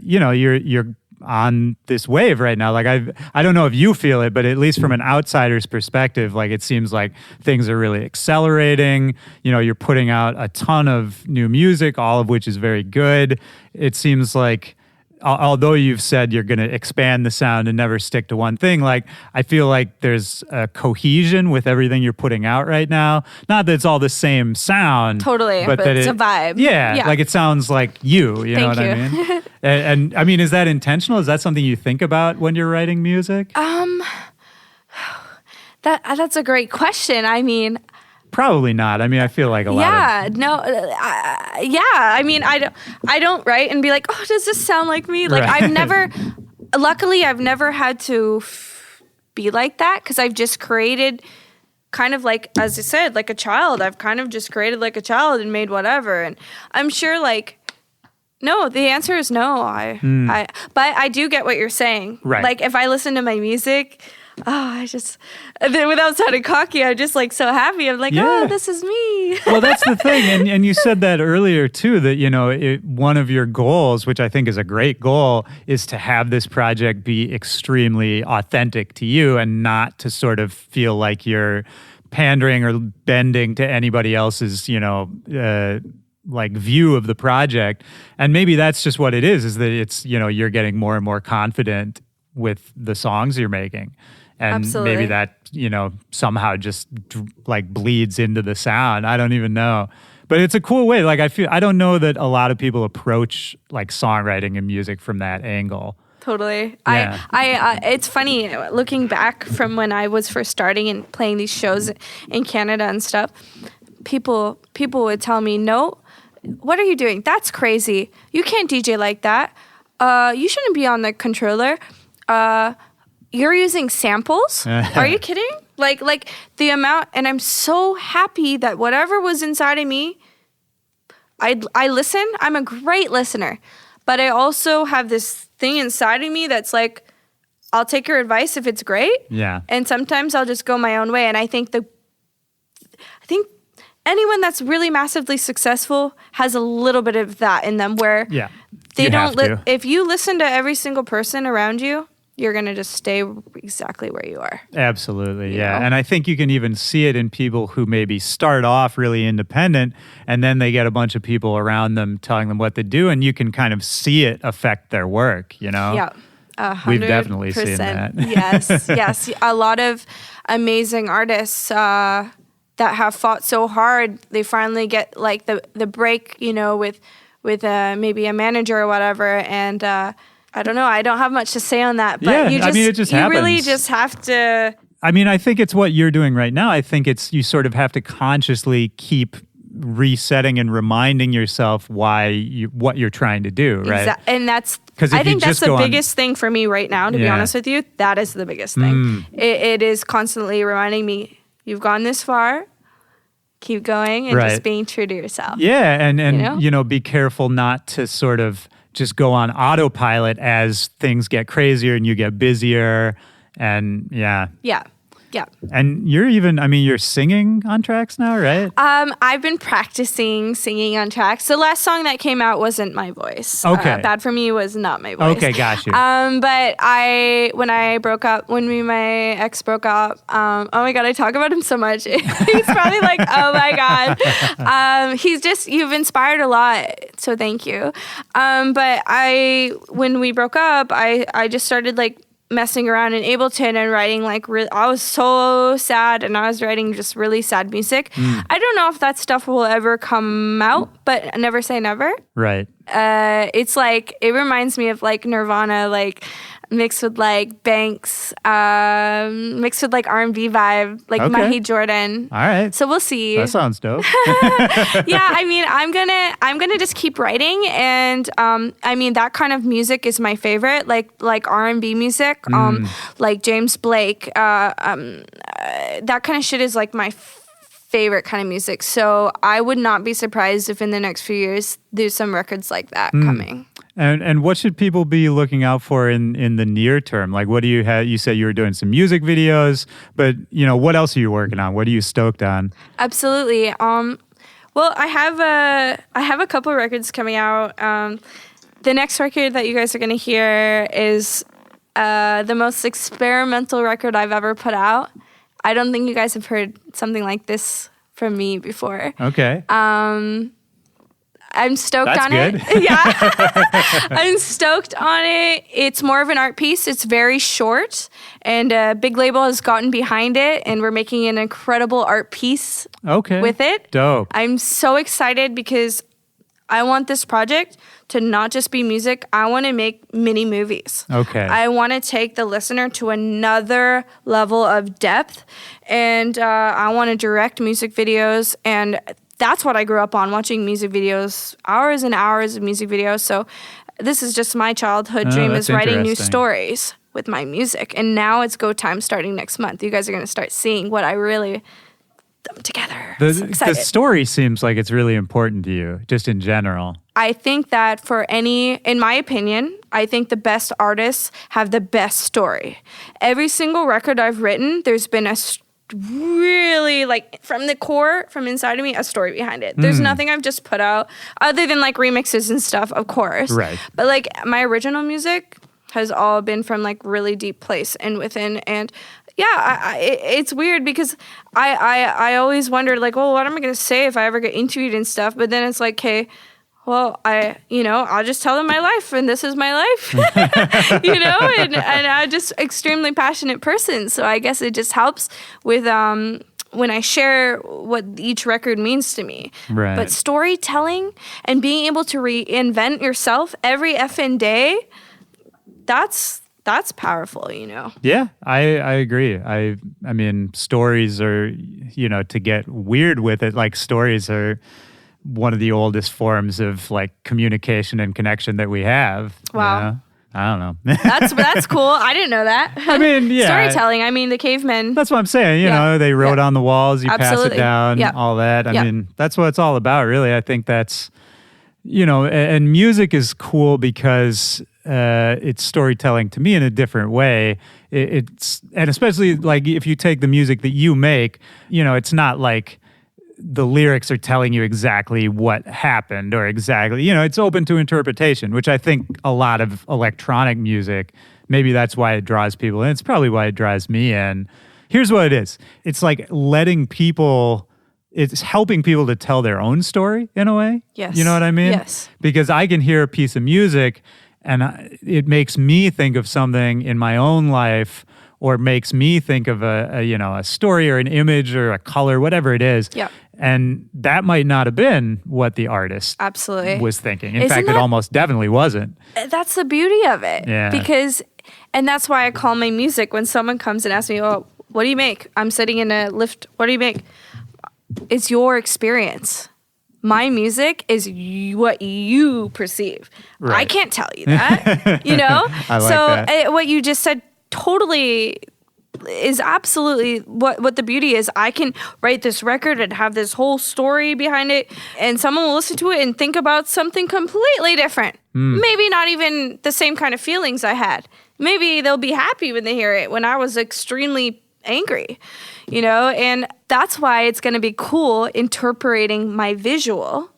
you're on this wave right now. Like I don't know if you feel it, but at least from an outsider's perspective, like it seems like things are really accelerating. You're putting out a ton of new music, all of which is very good. It seems like although you've said you're going to expand the sound and never stick to one thing, like I feel like there's a cohesion with everything you're putting out right now. Not that it's all the same sound. Totally, but it's a vibe. Yeah, like it sounds like you. You know what I mean? And I mean, is that intentional? Is that something you think about when you're writing music? That's a great question. I mean, probably not. I mean, I feel like a lot. I mean, I don't write and be like, oh, does this sound like me? Like Right. Luckily, I've never had to be like that because I've just created kind of like, as I said, like a child. I've kind of just created like a child and made whatever. And I'm sure no, the answer is no. But I do get what you're saying. Right. Like if I listen to my music, without sounding cocky, I'm just like so happy. I'm like, oh, this is me. Well, that's the thing. And you said that earlier too, that, one of your goals, which I think is a great goal, is to have this project be extremely authentic to you and not to sort of feel like you're pandering or bending to anybody else's, like view of the project. And maybe that's just what it is that it's, you're getting more and more confident with the songs you're making. And Absolutely. Maybe that, somehow just like bleeds into the sound. I don't even know. But it's a cool way. Like I don't know that a lot of people approach like songwriting and music from that angle. Totally. Yeah. It's funny looking back from when I was first starting and playing these shows in Canada and stuff. People would tell me, "No, what are you doing? That's crazy. You can't DJ like that. You shouldn't be on the controller. You're using samples? Are you kidding?" Like the amount, and I'm so happy that whatever was inside of me, I listen. I'm a great listener, but I also have this thing inside of me that's like, I'll take your advice if it's great. Yeah. And sometimes I'll just go my own way. And I think anyone that's really massively successful has a little bit of that in them, where they You don't. have to. If you listen to every single person around you, you're gonna just stay exactly where you are. Absolutely, You yeah. know? And I think you can even see it in people who maybe start off really independent and then they get a bunch of people around them telling them what to do, and you can kind of see it affect their work, you know? Yeah. 100%. We've definitely seen that. Yes. A lot of amazing artists that have fought so hard, they finally get like the break, you know, with maybe a manager or whatever, and I don't know. I don't have much to say on that, but Yeah, you just, it just you happens. really just have to. I mean, I think it's what you're doing right now. I think it's you sort of have to consciously keep resetting and reminding yourself what you're trying to do, right? And that's 'Cause if I you think that's just the go on- biggest thing for me right now, to be Yeah. honest with you. That is the biggest thing. It is constantly reminding me, you've gone this far, keep going, and Right. just being true to yourself. Yeah, and know? you know, be careful not to sort of just go on autopilot as things get crazier and you get busier, and yeah. And you're singing on tracks now, right? I've been practicing singing on tracks. The last song that came out wasn't my voice. Okay. Bad for Me was not my voice. Okay, got you. But when me and my ex broke up, oh my God, I talk about him so much. He's probably like, oh my God. You've inspired a lot. So thank you. But when we broke up, I just started like messing around in Ableton and writing I was so sad, and I was writing just really sad music. I don't know if that stuff will ever come out, but never say never. Right. It's like, it reminds me of like Nirvana, like mixed with like Banks, mixed with like R&B vibe, like Okay. Mahi Jordan. All right. So we'll see. That sounds dope. Yeah, I mean, I'm gonna just keep writing, and I mean, that kind of music is my favorite, like R&B music, like James Blake, that kind of shit is like my favorite kind of music. So I would not be surprised if in the next few years there's some records like that coming. And what should people be looking out for in the near term? Like, what do you have? You said you were doing some music videos, but you know, what else are you working on? What are you stoked on? Absolutely. Well, I have a couple records coming out. The next record that you guys are going to hear is the most experimental record I've ever put out. I don't think you guys have heard something like this from me before. Okay. I'm stoked That's on good. it. Yeah. I'm stoked on it. It's more of an art piece. It's very short, and a big label has gotten behind it, and we're making an incredible art piece with it. Dope. I'm so excited because I want this project to not just be music. I want to make mini movies. Okay. I want to take the listener to another level of depth, and I want to direct music videos, and that's what I grew up on, watching music videos, hours and hours of music videos. So this is just my childhood dream, that's is writing new interesting. stories with my music. And now it's go time starting next month. You guys are going to start seeing what I really put together. I'm so The excited. story seems like it's really important to you, just in general. I think that in my opinion, I think the best artists have the best story. Every single record I've written, there's been really, like, from the core, from inside of me, a story behind it. There's nothing I've just put out other than like remixes and stuff, of course. Right. But like my original music has all been from like really deep place and within. And yeah, it's weird because I always wondered like, well, what am I going to say if I ever get interviewed and stuff? But then it's like, hey, well, I'll just tell them my life, and this is my life, and I'm just extremely passionate person. So I guess it just helps with when I share what each record means to me. Right. But storytelling and being able to reinvent yourself every effing day, that's powerful, you know. Yeah, I agree. I mean, stories are, you know, to get weird with it, like stories are one of the oldest forms of like communication and connection that we have. Wow. You know? I don't know. That's cool. I didn't know that. I mean, yeah. Storytelling. I mean, the cavemen. That's what I'm saying. You know, they wrote on the walls, you pass it down, all that. I mean, that's what it's all about, really. I think that's, you know, and music is cool because it's storytelling to me in a different way. And especially like if you take the music that you make, you know, it's not like the lyrics are telling you exactly what happened or exactly, you know, it's open to interpretation, which I think a lot of electronic music, maybe that's why it draws people in. It's probably why it draws me in. Here's what it is. It's like it's helping people to tell their own story in a way. Yes. You know what I mean? Yes. Because I can hear a piece of music and it makes me think of something in my own life, or makes me think of a story or an image or a color, whatever it is. Yeah. And that might not have been what the artist was thinking. In fact, it almost definitely wasn't. That's the beauty of it. Yeah. And that's why I call my music when someone comes and asks me, oh, what do you make? I'm sitting in a lift. What do you make? It's your experience. My music is what you perceive. Right. I can't tell you that, you know? I like that. What you just said totally is absolutely what the beauty is. I can write this record and have this whole story behind it, and someone will listen to it and think about something completely different. Maybe not even the same kind of feelings I had. Maybe they'll be happy when they hear it when I was extremely angry, you know? And that's why it's going to be cool interpreting my visual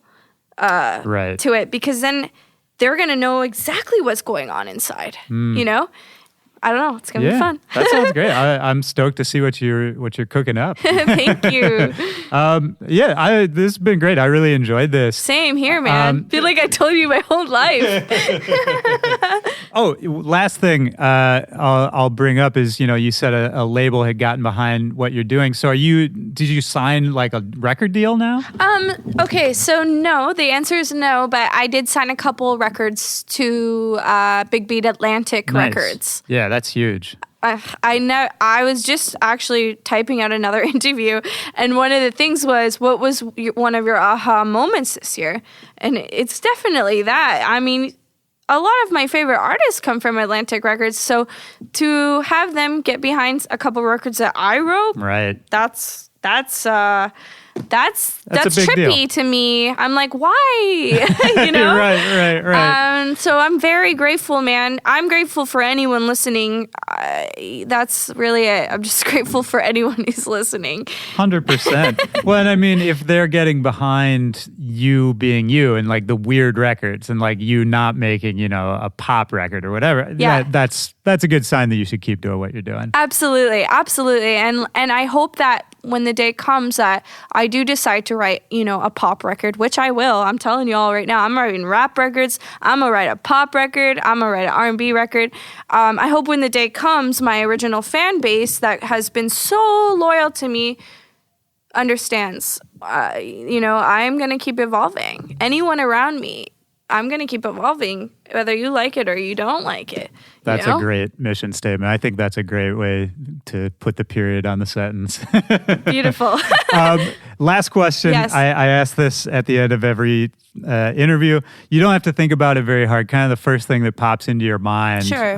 to it, because then they're going to know exactly what's going on inside, you know? I don't know. It's going to be fun. That sounds great. I'm stoked to see what you're cooking up. Thank you. This has been great. I really enjoyed this. Same here, man. Feel like I told you my whole life. Last thing I'll bring up is, you know, you said a label had gotten behind what you're doing. So did you sign like a record deal now? Okay, so no, the answer is no, but I did sign a couple records to Big Beat Atlantic Records. Yeah, that's huge. I know. I was just actually typing out another interview, and one of the things was, what was one of your aha moments this year? And it's definitely that. I mean, a lot of my favorite artists come from Atlantic Records, so to have them get behind a couple records that I wrote, right? That's a big trippy deal to me. I'm like, why? You know? Right. So I'm very grateful, man. I'm grateful for anyone listening. That's really it. I'm just grateful for anyone who's listening. 100%. Well, and I mean, if they're getting behind you being you and like the weird records and like you not making, you know, a pop record or whatever, that's a good sign that you should keep doing what you're doing. Absolutely. And I hope that when the day comes that I do decide to write, you know, a pop record, which I will. I'm telling you all right now, I'm writing rap records. I'm going to write a pop record. I'm going to write an R&B record. I hope when the day comes, my original fan base that has been so loyal to me understands, you know, I'm going to keep evolving. Anyone around me, I'm going to keep evolving, whether you like it or you don't like it. That's a great mission statement. I think that's a great way to put the period on the sentence. Beautiful. Last question. Yes. I ask this at the end of every interview. You don't have to think about it very hard. Kind of the first thing that pops into your mind. Sure.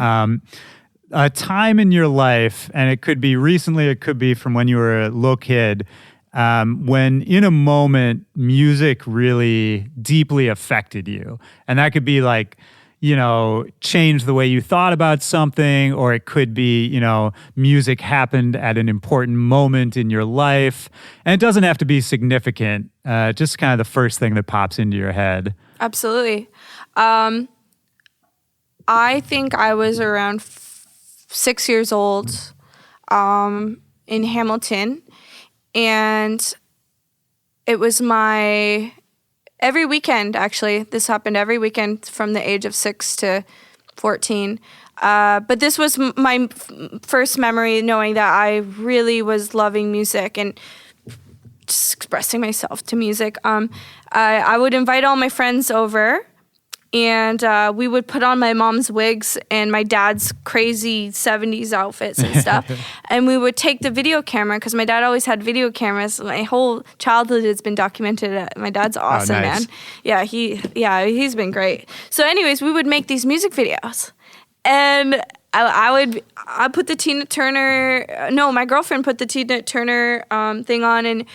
A time in your life, and it could be recently, it could be from when you were a little kid, when in a moment music really deeply affected you. And that could be like, you know, change the way you thought about something, or it could be, you know, music happened at an important moment in your life. And it doesn't have to be significant, just kind of the first thing that pops into your head. Absolutely. I think I was around 6 years old in Hamilton. And it was every weekend, actually. This happened every weekend from the age of 6 to 14. But this was my first memory knowing that I really was loving music and just expressing myself to music. I would invite all my friends over, And we would put on my mom's wigs and my dad's crazy 70s outfits and stuff. And we would take the video camera, because my dad always had video cameras. My whole childhood has been documented. My dad's awesome, nice. man. He's been great. So anyways, we would make these music videos. And I put the Tina Turner, my girlfriend put the Tina Turner thing on, and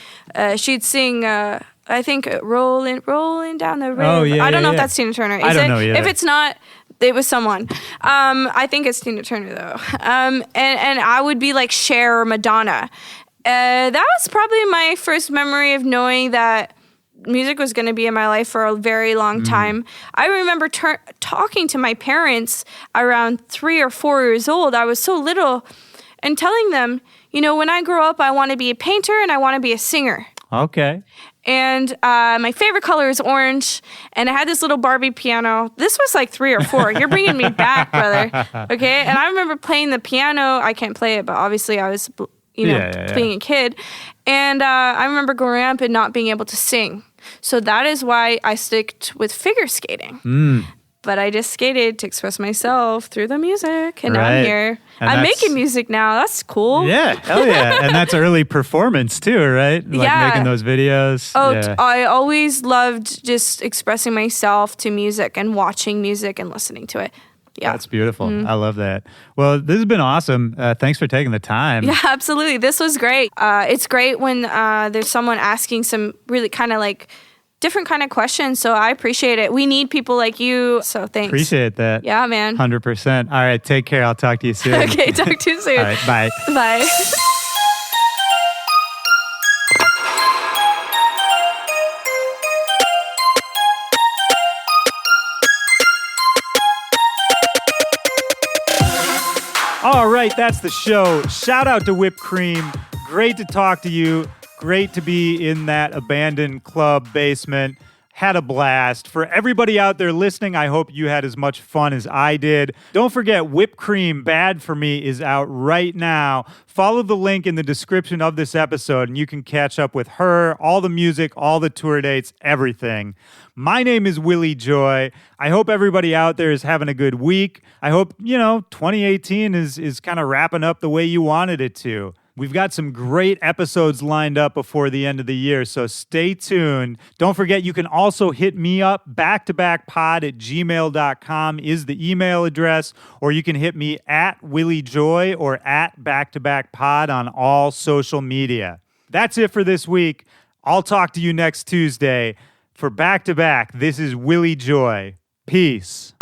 she'd sing, I think, rolling down the river. Oh, yeah, I don't know yeah. if that's Tina Turner. I don't know either. If it's not, it was someone. I think it's Tina Turner, though. And I would be like Cher or Madonna. That was probably my first memory of knowing that music was going to be in my life for a very long time. I remember talking to my parents around 3 or 4 years old. I was so little, and telling them, when I grow up, I want to be a painter and I want to be a singer. Okay. And my favorite color is orange. And I had this little Barbie piano. This was like 3 or 4. You're bringing me back, brother. Okay. And I remember playing the piano. I can't play it, but obviously I was, being a kid. And I remember growing up and not being able to sing. So that is why I sticked with figure skating. But I just skated to express myself through the music. And now I'm here. And I'm making music now. That's cool. Yeah, hell yeah. And that's early performance too, right? Like making those videos. Oh, yeah. I always loved just expressing myself to music and watching music and listening to it. Yeah. That's beautiful. I love that. Well, this has been awesome. Thanks for taking the time. Yeah, absolutely. This was great. It's great when there's someone asking some really kind of like different kind of questions. So I appreciate it. We need people like you. So thanks. Appreciate that. Yeah, man. 100%. All right. Take care. I'll talk to you soon. Okay. Talk to you soon. All right. Bye. Bye. All right, that's the show. Shout out to Whipped Cream. Great to talk to you. Great to be in that abandoned club basement. Had a blast. For everybody out there listening, I hope you had as much fun as I did. Don't forget, Whipped Cream Bad For Me is out right now. Follow the link in the description of this episode, and you can catch up with her, all the music, all the tour dates, everything. My name is Willy Joy. I hope everybody out there is having a good week. I hope, 2018 is kind of wrapping up the way you wanted it to. We've got some great episodes lined up before the end of the year, so stay tuned. Don't forget, you can also hit me up. backtobackpod@gmail.com is the email address, or you can hit me at WillyJoy or at backtobackpod on all social media. That's it for this week. I'll talk to you next Tuesday. For Back to Back, this is Willy Joy. Peace.